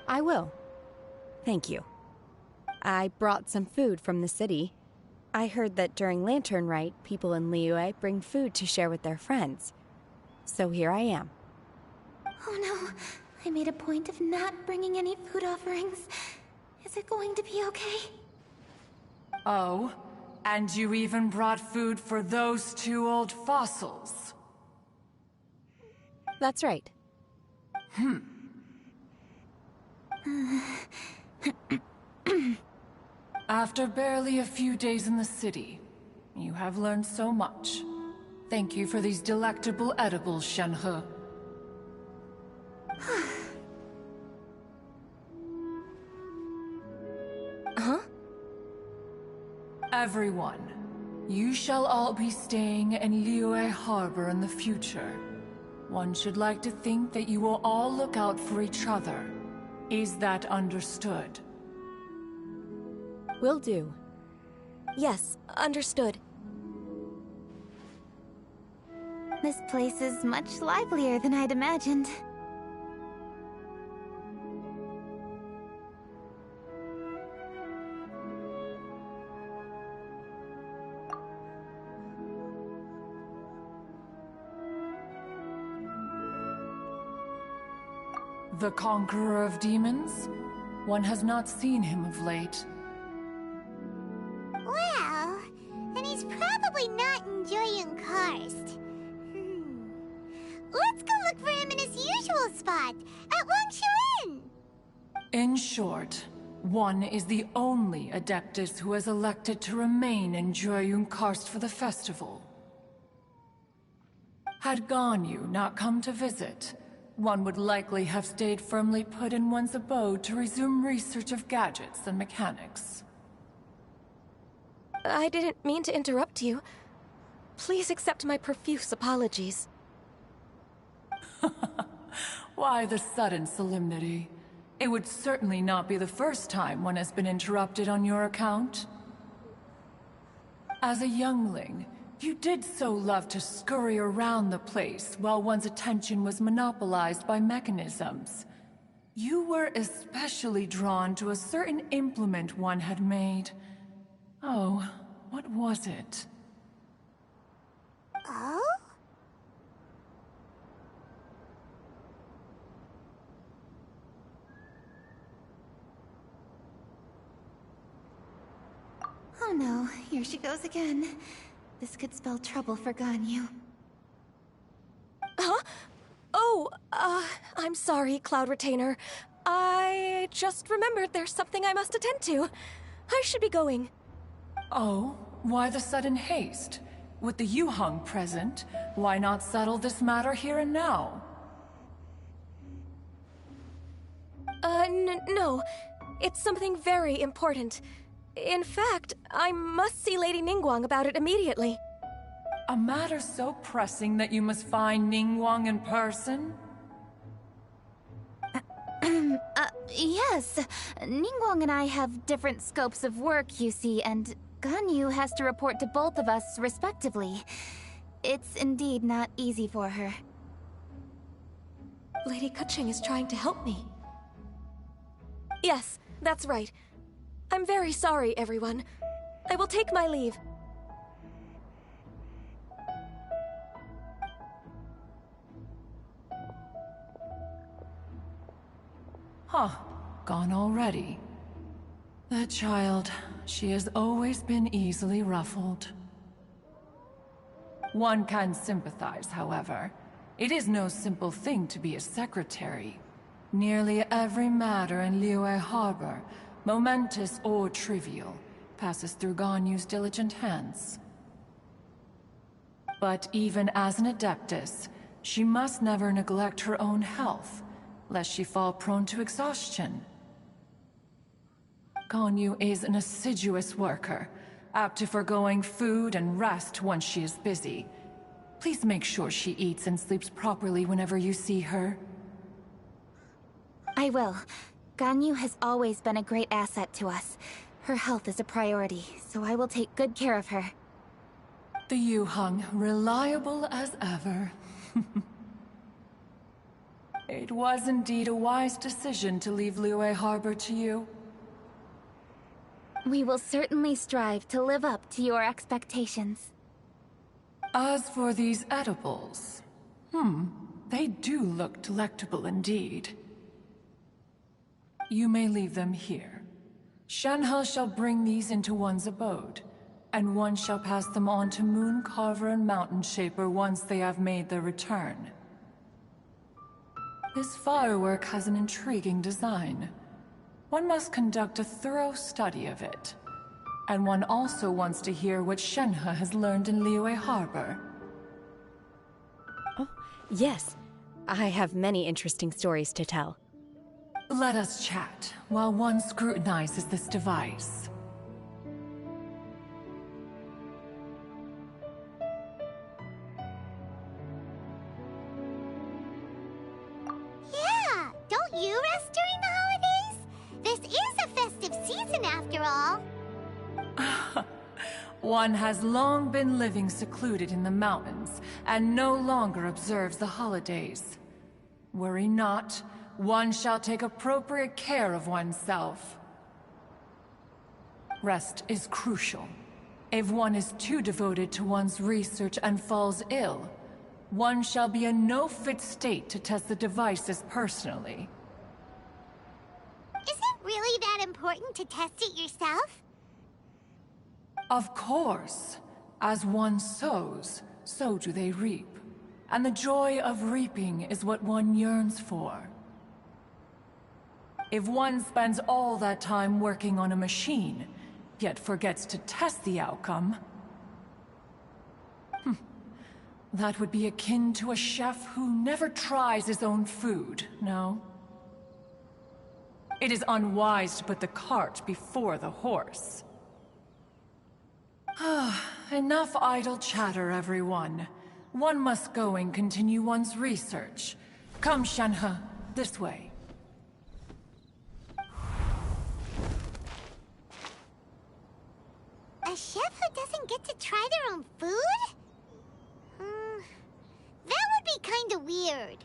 I will. Thank you. I brought some food from the city. I heard that during Lantern Rite, people in Liyue bring food to share with their friends. So here I am. Oh no, I made a point of not bringing any food offerings. Is it going to be okay? Oh, and you even brought food for those two old fossils. That's right. After barely a few days in the city, you have learned so much. Thank you for these delectable edibles, Shenhe. Huh? Everyone, you shall all be staying in Liyue Harbor in the future. One should like to think that you will all look out for each other. Is that understood? Will do. Yes, understood. This place is much livelier than I'd imagined. The Conqueror of Demons? One has not seen him of late. Well, then he's probably not enjoying Karst. Let's go look for him in his usual spot, at Wangshu Inn! In short, one is the only Adeptus who has elected to remain in Joyun Karst for the festival. Had Ganyu not come to visit, one would likely have stayed firmly put in one's abode to resume research of gadgets and mechanics. I didn't mean to interrupt you. Please accept my profuse apologies. Why the sudden solemnity? It would certainly not be the first time one has been interrupted on your account. As a youngling, you did so love to scurry around the place while one's attention was monopolized by mechanisms. You were especially drawn to a certain implement one had made. Oh, what was it? Oh? Oh no, here she goes again. This could spell trouble for Ganyu. Huh? Oh, I'm sorry, Cloud Retainer. I just remembered there's something I must attend to. I should be going. Oh, why the sudden haste? With the Yuheng present, why not settle this matter here and now? No. It's something very important. In fact, I must see Lady Ningguang about it immediately. A matter so pressing that you must find Ningguang in person? Yes. Ningguang and I have different scopes of work, you see, and Ganyu has to report to both of us respectively. It's indeed not easy for her. Lady Keqing is trying to help me. Yes, that's right. I'm very sorry, everyone. I will take my leave. Gone already. The child, she has always been easily ruffled. One can sympathize, however. It is no simple thing to be a secretary. Nearly every matter in Liyue Harbor, momentous or trivial, passes through Ganyu's diligent hands. But even as an adeptus, she must never neglect her own health, lest she fall prone to exhaustion. Ganyu is an assiduous worker, apt to foregoing food and rest once she is busy. Please make sure she eats and sleeps properly whenever you see her. I will. Ganyu has always been a great asset to us. Her health is a priority, so I will take good care of her. The Yuheng, reliable as ever. It was indeed a wise decision to leave Liyue Harbor to you. We will certainly strive to live up to your expectations. As for these edibles, they do look delectable indeed. You may leave them here. Shenhe shall bring these into one's abode, and one shall pass them on to Moon Carver and Mountain Shaper once they have made their return. This firework has an intriguing design. One must conduct a thorough study of it. And one also wants to hear what Shenhe has learned in Liyue Harbor. Oh, yes. I have many interesting stories to tell. Let us chat while one scrutinizes this device. Yeah, don't you rest during the holidays? This is a festive season after all. One has long been living secluded in the mountains and no longer observes the holidays. Worry not, one shall take appropriate care of oneself. Rest is crucial. If one is too devoted to one's research and falls ill, one shall be in no fit state to test the devices personally. Is it really that important to test it yourself? Of course. As one sows, so do they reap. And the joy of reaping is what one yearns for. If one spends all that time working on a machine, yet forgets to test the outcome, that would be akin to a chef who never tries his own food, no? It is unwise to put the cart before the horse. Enough idle chatter, everyone. One must go and continue one's research. Come, Shenhe, this way. A chef who doesn't get to try their own food? That would be kinda weird.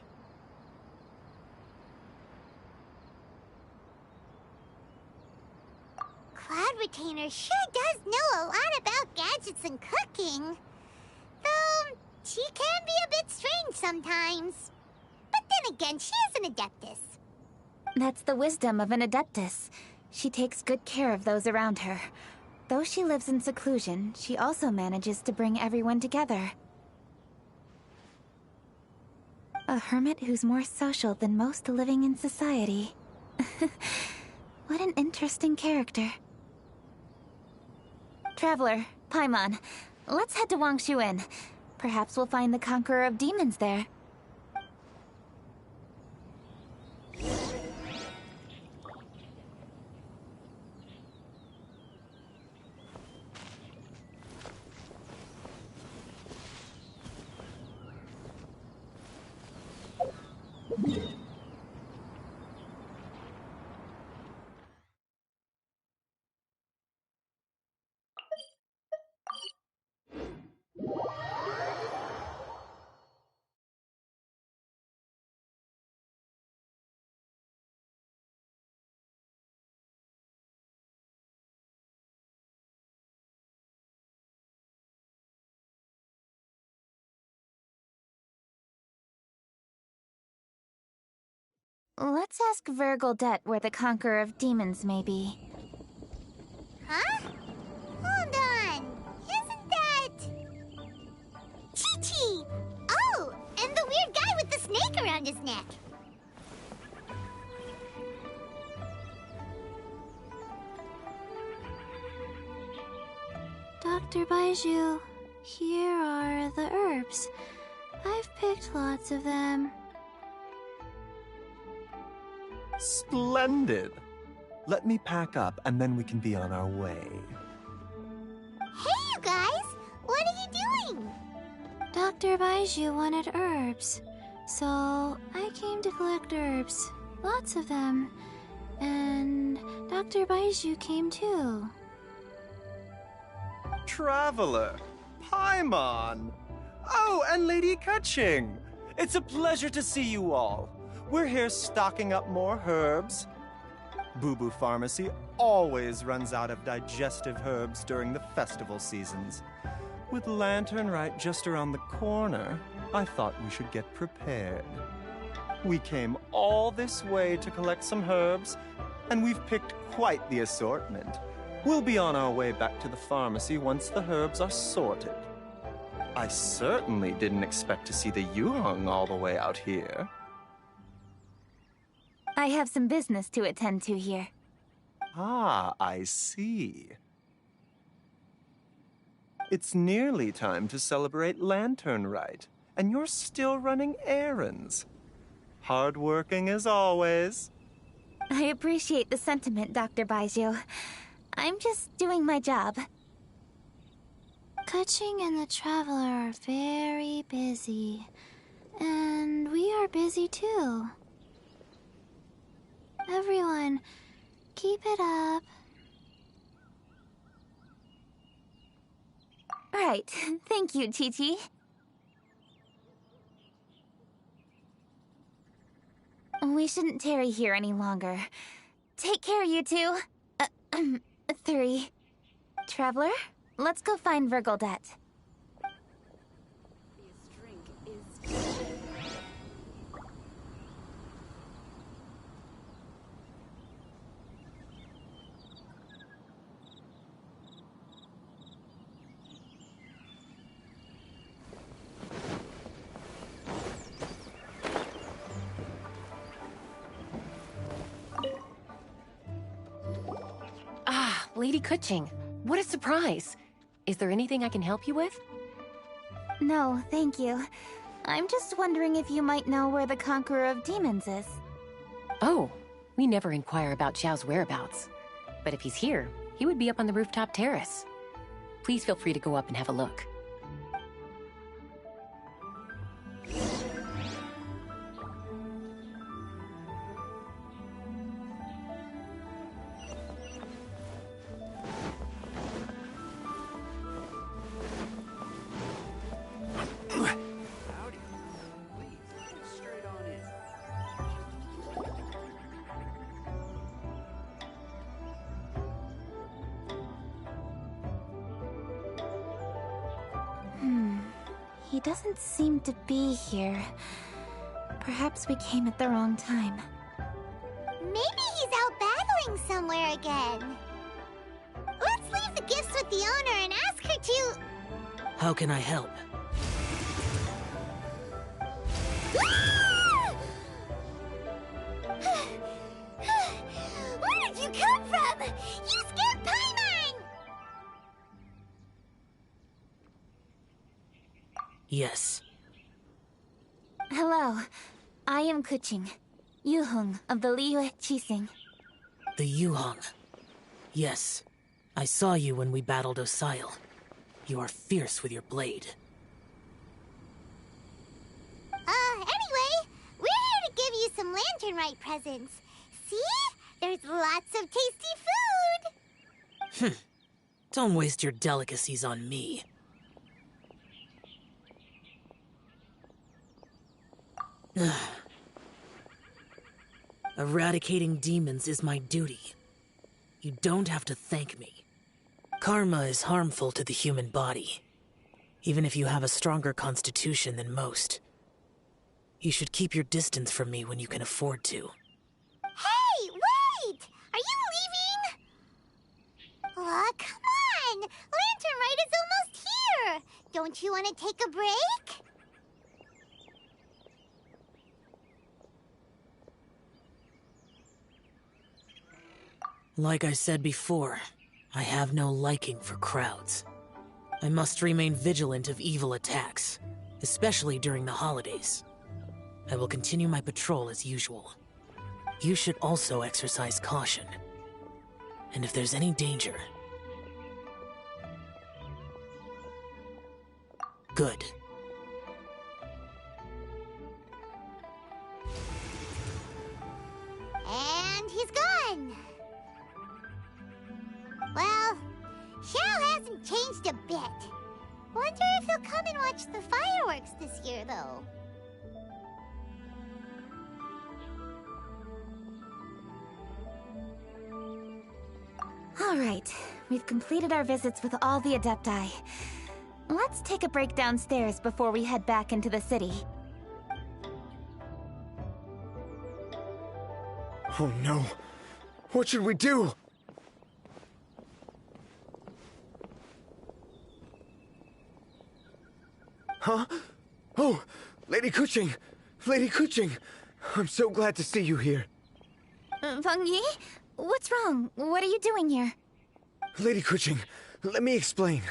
Cloud Retainer sure does know a lot about gadgets and cooking. Though, she can be a bit strange sometimes. But then again, she is an adeptus. That's the wisdom of an adeptus. She takes good care of those around her. Though she lives in seclusion, she also manages to bring everyone together. A hermit who's more social than most living in society. What an interesting character. Traveler, Paimon, let's head to Wangshu Inn. Perhaps we'll find the Conqueror of Demons there. Let's ask Vergoldet where the Conqueror of Demons may be. Huh? Hold on. Isn't that... Chi-Chi! Oh, and the weird guy with the snake around his neck. Dr. Baiju, here are the herbs. I've picked lots of them. Splendid. Let me pack up and then we can be on our way. Hey, you guys! What are you doing? Dr. Baiju wanted herbs, so I came to collect herbs. Lots of them. And Dr. Baiju came too. Traveler, Paimon. Oh, and Lady Kaching. It's a pleasure to see you all. We're here stocking up more herbs. Boo Boo Pharmacy always runs out of digestive herbs during the festival seasons. With Lantern right just around the corner, I thought we should get prepared. We came all this way to collect some herbs, and we've picked quite the assortment. We'll be on our way back to the pharmacy once the herbs are sorted. I certainly didn't expect to see the Yuheng all the way out here. I have some business to attend to here. Ah, I see. It's nearly time to celebrate Lantern Rite, and you're still running errands. Hardworking as always. I appreciate the sentiment, Dr. Baiju. I'm just doing my job. Kaching and the Traveler are very busy. And we are busy too. Everyone, keep it up. Right. Thank you, Chi-Chi. We shouldn't tarry here any longer. Take care, you two. Three. Traveler, let's go find Vergoldet. Lady Kuching, what a surprise! Is there anything I can help you with? No, thank you. I'm just wondering if you might know where the Conqueror of Demons is. Oh, we never inquire about Xiao's whereabouts. But if he's here, he would be up on the rooftop terrace. Please feel free to go up and have a look. He doesn't seem to be here. Perhaps we came at the wrong time. Maybe he's out battling somewhere again. Let's leave the gifts with the owner and ask her to... How can I help? Where did you come from? You scared Paimon! Yes. Hello. I am Kuching, Yuheng of the Liyue Qixing. The Yuheng. Yes. I saw you when we battled Osile. You are fierce with your blade. Anyway, we're here to give you some Lantern Rite presents. See? There's lots of tasty food! Don't waste your delicacies on me. Eradicating demons is my duty. You don't have to thank me. Karma is harmful to the human body, even if you have a stronger constitution than most. You should keep your distance from me when you can afford to. Aw, come on! Lantern Rite is almost here! Don't you want to take a break? Like I said before, I have no liking for crowds. I must remain vigilant of evil attacks, especially during the holidays. I will continue my patrol as usual. You should also exercise caution. And if there's any danger... Good. And he's gone! Well, Xiao hasn't changed a bit. Wonder if he'll come and watch the fireworks this year, though. All right, we've completed our visits with all the Adepti. Let's take a break downstairs before we head back into the city. Oh no! What should we do? Huh? Oh! Lady Kuching! Lady Kuching! I'm so glad to see you here. Feng Yi? What's wrong? What are you doing here? Lady Kuching, let me explain.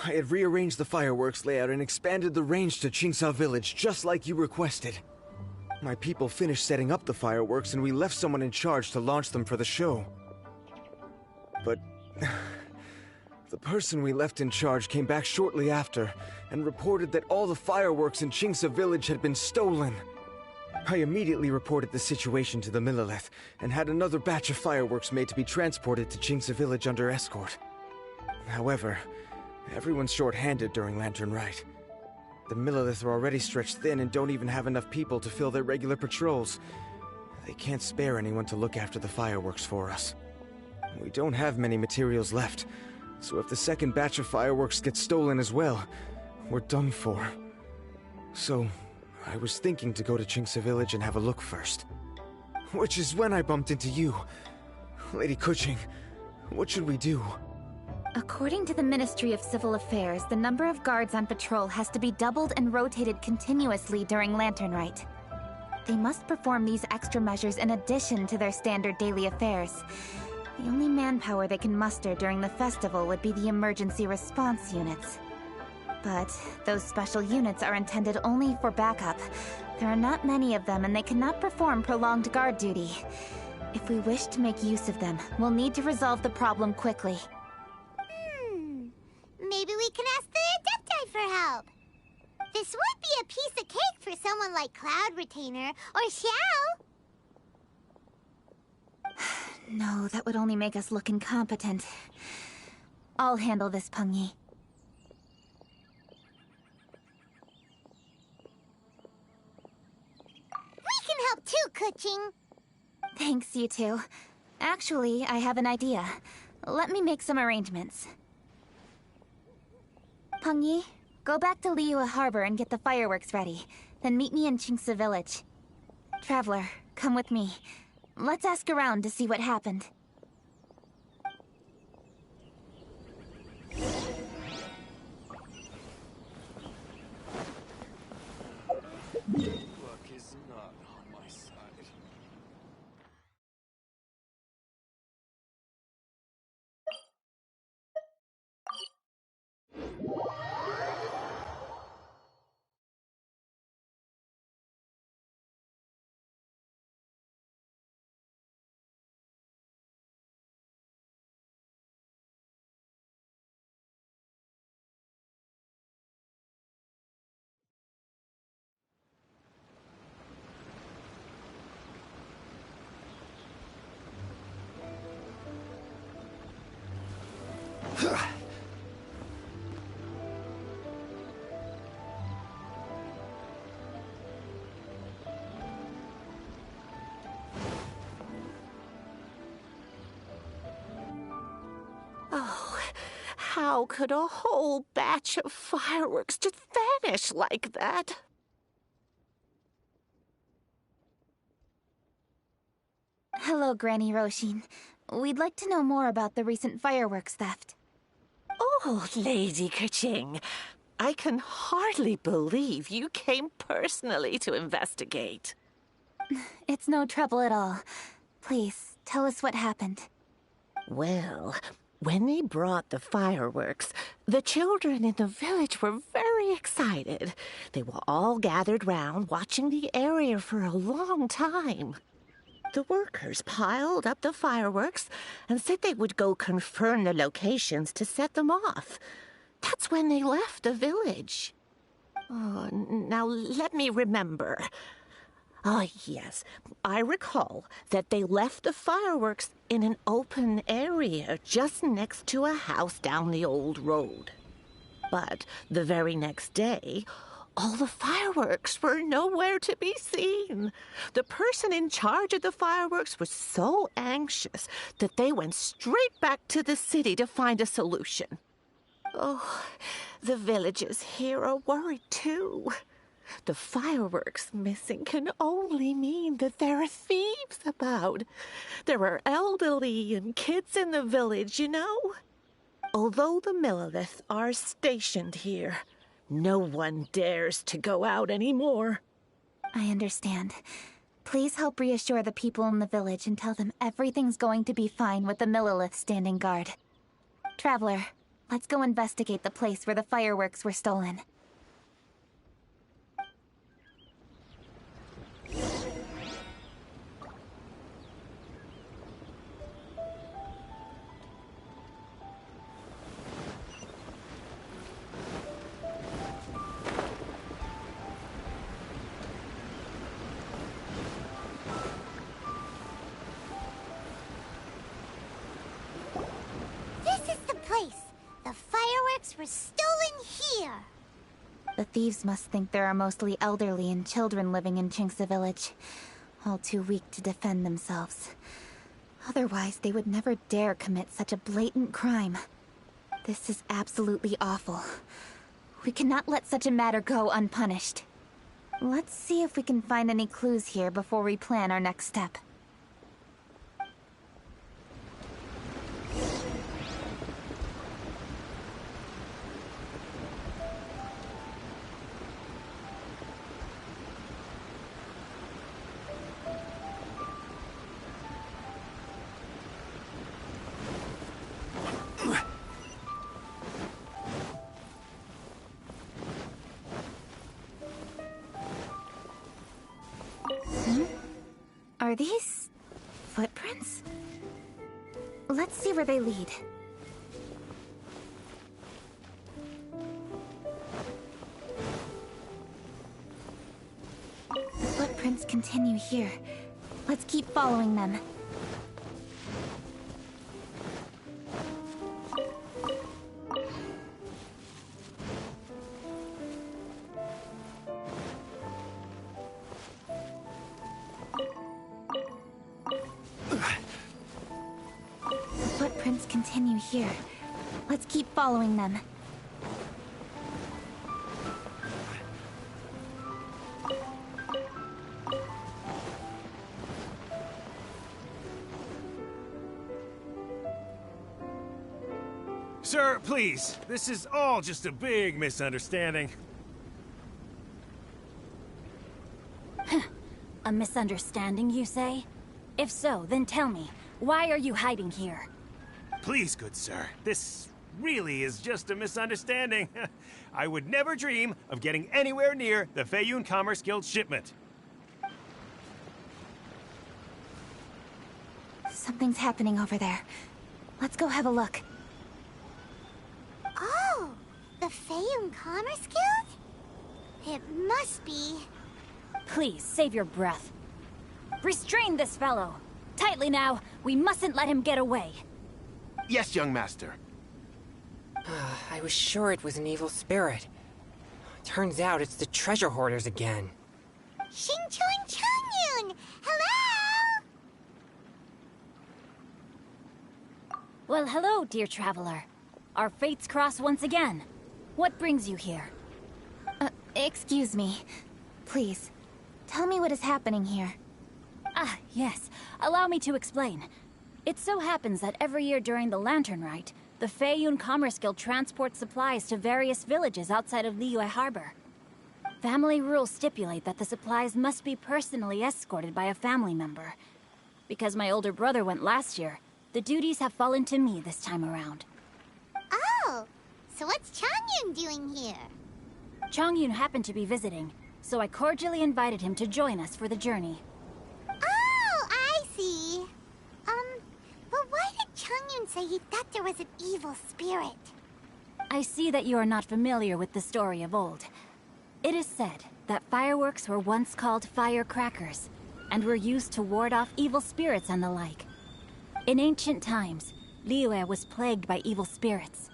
I had rearranged the fireworks layout and expanded the range to Qingsa Village, just like you requested. My people finished setting up the fireworks and we left someone in charge to launch them for the show. But... the person we left in charge came back shortly after and reported that all the fireworks in Qingsa Village had been stolen. I immediately reported the situation to the Millelith and had another batch of fireworks made to be transported to Qingsa Village under escort. However, everyone's short-handed during Lantern Rite. The Millelith are already stretched thin and don't even have enough people to fill their regular patrols. They can't spare anyone to look after the fireworks for us. We don't have many materials left, so if the second batch of fireworks gets stolen as well, we're done for. So, I was thinking to go to Qingsa Village and have a look first. Which is when I bumped into you. Lady Kuching, what should we do? According to the Ministry of Civil Affairs, the number of guards on patrol has to be doubled and rotated continuously during Lantern Rite. They must perform these extra measures in addition to their standard daily affairs. The only manpower they can muster during the festival would be the emergency response units. But those special units are intended only for backup. There are not many of them and they cannot perform prolonged guard duty. If we wish to make use of them, we'll need to resolve the problem quickly. Maybe we can ask the Adepti for help. This would be a piece of cake for someone like Cloud Retainer or Xiao. No, that would only make us look incompetent. I'll handle this, Peng Yi. We can help too, Kuching. Thanks, you two. Actually, I have an idea. Let me make some arrangements. Peng Yi, go back to Liyue Harbor and get the fireworks ready. Then meet me in Qingsa Village. Traveler, come with me. Let's ask around to see what happened. Luck is not on my side. Oh, how could a whole batch of fireworks just vanish like that? Hello, Granny Roshin. We'd like to know more about the recent fireworks theft. Oh, Lady Kaching, I can hardly believe you came personally to investigate. It's no trouble at all. Please, tell us what happened. Well, when they brought the fireworks, the children in the village were very excited. They were all gathered round, watching the area for a long time. The workers piled up the fireworks and said they would go confirm the locations to set them off. That's when they left the village. Oh, now let me remember. Ah, yes, I recall that they left the fireworks in an open area just next to a house down the old road. But the very next day, all the fireworks were nowhere to be seen. The person in charge of the fireworks was so anxious that they went straight back to the city to find a solution. Oh, the villagers here are worried too. The fireworks missing can only mean that there are thieves about. There are elderly and kids in the village, you know. Although the Millilith are stationed here, no one dares to go out anymore. I understand. Please help reassure the people in the village and tell them everything's going to be fine with the Millilith standing guard. Traveler, let's go investigate the place where the fireworks were stolen. The fireworks were stolen here! The thieves must think there are mostly elderly and children living in Chinksa village, all too weak to defend themselves. Otherwise, they would never dare commit such a blatant crime. This is absolutely awful. We cannot let such a matter go unpunished. Let's see if we can find any clues here before we plan our next step. Are these footprints? Let's see where they lead. The footprints continue here. Let's keep following them. Continue here. Let's keep following them. Sir, please. This is all just a big misunderstanding. A misunderstanding, you say? If so, then tell me, why are you hiding here? Please, good sir. This really is just a misunderstanding. I would never dream of getting anywhere near the Feiyun Commerce Guild shipment. Something's happening over there. Let's go have a look. Oh, the Feiyun Commerce Guild? It must be. Please, save your breath. Restrain this fellow. Tightly now. We mustn't let him get away. Yes, young master. I was sure it was an evil spirit. Turns out it's the treasure hoarders again. Xing Chun Chungyun! Hello! Well, hello, dear traveler. Our fates cross once again. What brings you here? Excuse me. Please, tell me what is happening here. Ah, yes. Allow me to explain. It so happens that every year during the Lantern Rite, the Feiyun Commerce Guild transports supplies to various villages outside of Liyue Harbor. Family rules stipulate that the supplies must be personally escorted by a family member. Because my older brother went last year, the duties have fallen to me this time around. Oh, so what's Changyun doing here? Changyun happened to be visiting, so I cordially invited him to join us for the journey. Oh, I see. But why did Changyun say he thought there was an evil spirit? I see that you are not familiar with the story of old. It is said that fireworks were once called firecrackers, and were used to ward off evil spirits and the like. In ancient times, Liyue was plagued by evil spirits.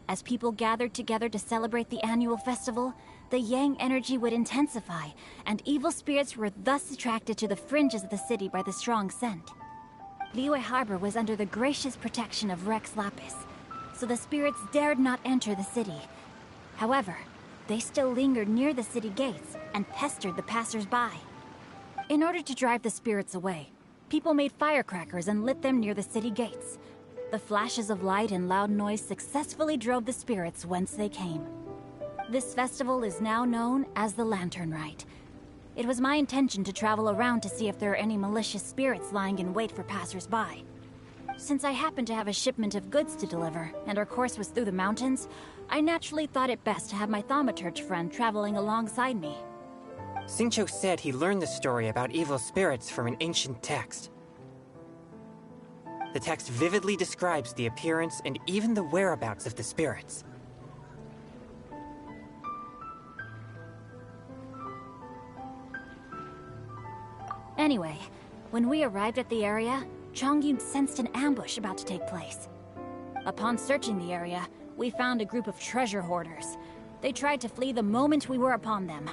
As people gathered together to celebrate the annual festival, the Yang energy would intensify, and evil spirits were thus attracted to the fringes of the city by the strong scent. Liyue Harbor was under the gracious protection of Rex Lapis, so the spirits dared not enter the city. However, they still lingered near the city gates and pestered the passers-by. In order to drive the spirits away, people made firecrackers and lit them near the city gates. The flashes of light and loud noise successfully drove the spirits whence they came. This festival is now known as the Lantern Rite. It was my intention to travel around to see if there are any malicious spirits lying in wait for passers-by. Since I happened to have a shipment of goods to deliver, and our course was through the mountains, I naturally thought it best to have my thaumaturge friend traveling alongside me. Xingqiu said he learned the story about evil spirits from an ancient text. The text vividly describes the appearance and even the whereabouts of the spirits. Anyway, when we arrived at the area, Changyun sensed an ambush about to take place. Upon searching the area, we found a group of treasure hoarders. They tried to flee the moment we were upon them.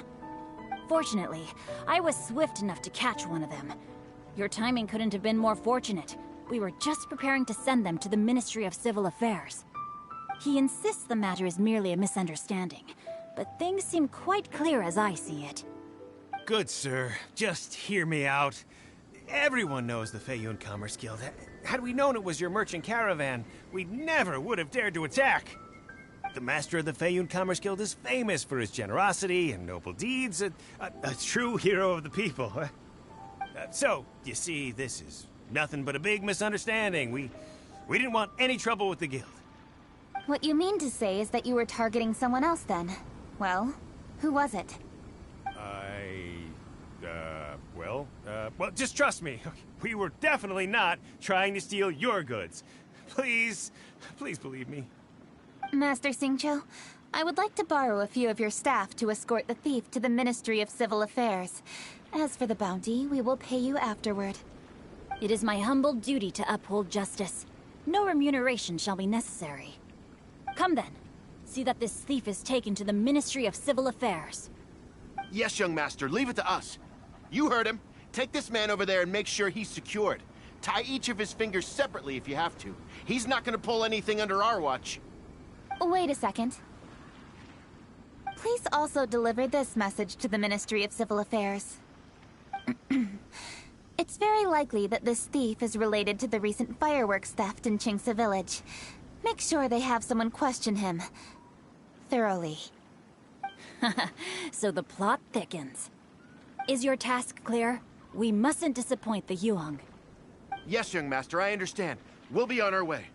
Fortunately, I was swift enough to catch one of them. Your timing couldn't have been more fortunate. We were just preparing to send them to the Ministry of Civil Affairs. He insists the matter is merely a misunderstanding, but things seem quite clear as I see it. Good, sir. Just hear me out. Everyone knows the Feiyun Commerce Guild. Had we known it was your merchant caravan, we never would have dared to attack. The master of the Feiyun Commerce Guild is famous for his generosity and noble deeds, a true hero of the people. So, you see, this is nothing but a big misunderstanding. We didn't want any trouble with the guild. What you mean to say is that you were targeting someone else then? Well, who was it? Well, just trust me. We were definitely not trying to steal your goods. Please believe me. Master Xingqiu, I would like to borrow a few of your staff to escort the thief to the Ministry of Civil Affairs. As for the bounty, we will pay you afterward. It is my humble duty to uphold justice. No remuneration shall be necessary. Come then. See that this thief is taken to the Ministry of Civil Affairs. Yes, young master, leave it to us. You heard him. Take this man over there and make sure he's secured. Tie each of his fingers separately if you have to. He's not gonna pull anything under our watch. Wait a second. Please also deliver this message to the Ministry of Civil Affairs. It's very likely that this thief is related to the recent fireworks theft in Qingce Village. Make sure they have someone question him thoroughly. So the plot thickens. Is your task clear? We mustn't disappoint the Yuang. Yes, young master, I understand. We'll be on our way.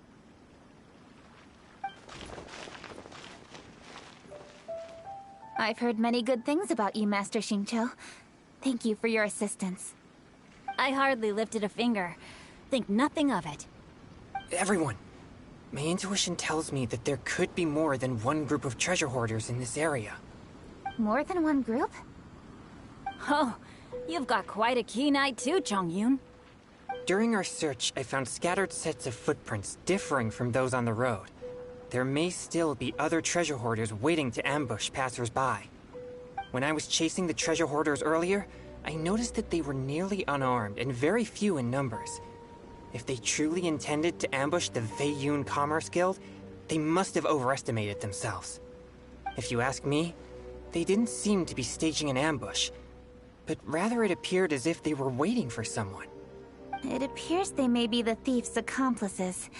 I've heard many good things about you, Master Xingqiu. Thank you for your assistance. I hardly lifted a finger. Think nothing of it. Everyone, my intuition tells me that there could be more than one group of treasure hoarders in this area. More than one group? Oh, you've got quite a keen eye too, Changyun. During our search, I found scattered sets of footprints differing from those on the road. There may still be other treasure hoarders waiting to ambush passers-by. When I was chasing the treasure hoarders earlier, I noticed that they were nearly unarmed and very few in numbers. If they truly intended to ambush the Feiyun Commerce Guild, they must have overestimated themselves. If you ask me, they didn't seem to be staging an ambush, but rather it appeared as if they were waiting for someone. It appears they may be the thief's accomplices.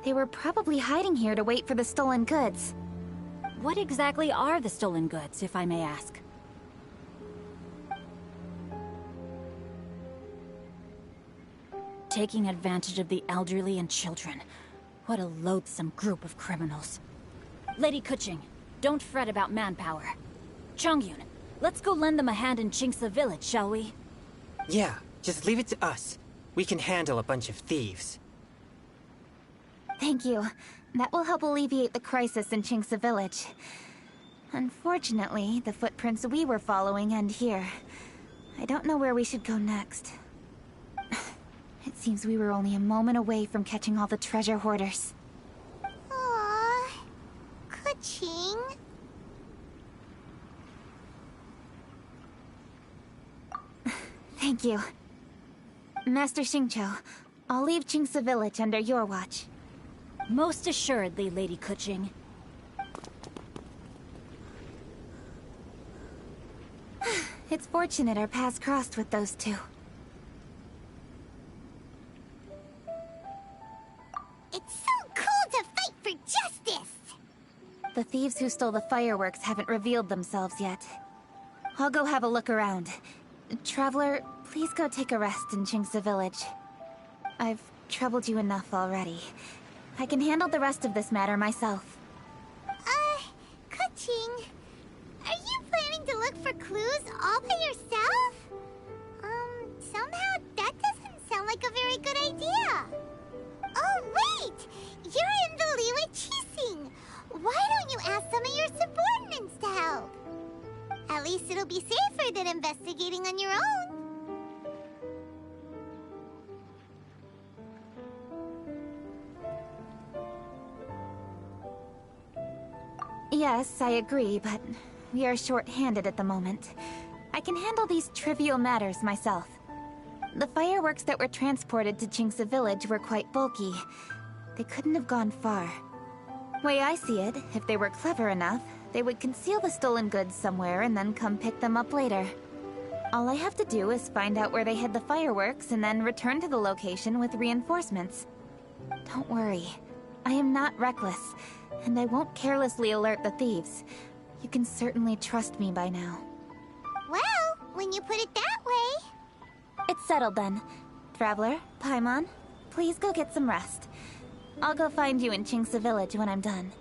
They were probably hiding here to wait for the stolen goods. What exactly are the stolen goods, if I may ask? Taking advantage of the elderly and children. What a loathsome group of criminals. Lady Kuching, don't fret about manpower. Chongyun, let's go lend them a hand in Chingsa village, shall we? Yeah, just leave it to us. We can handle a bunch of thieves. Thank you. That will help alleviate the crisis in Chingsa village. Unfortunately, the footprints we were following end here. I don't know where we should go next. It seems we were only a moment away from catching all the treasure hoarders. Aww. Kuching. Thank you. Master Xingqiu, I'll leave Chingsa village under your watch. Most assuredly, Lady Kuching. It's fortunate our paths crossed with those two. It's so cool to fight for justice! The thieves who stole the fireworks haven't revealed themselves yet. I'll go have a look around. Traveler, please go take a rest in Chingsa village. I've troubled you enough already. I can handle the rest of this matter myself. Kuching, are you planning to look for clues all by yourself? Somehow that doesn't sound like a very good idea. Oh, wait! You're in the Liyue Qixing! Why don't you ask some of your subordinates to help? At least it'll be safer than investigating on your own. Yes, I agree, but we are short-handed at the moment. I can handle these trivial matters myself. The fireworks that were transported to Chingsa village were quite bulky. They couldn't have gone far. Way I see it, if they were clever enough, they would conceal the stolen goods somewhere and then come pick them up later. All I have to do is find out where they hid the fireworks and then return to the location with reinforcements. Don't worry. I am not reckless, and I won't carelessly alert the thieves. You can certainly trust me by now. Well, when you put it that way... It's settled then. Traveler, Paimon, please go get some rest. I'll go find you in Chingsa village when I'm done.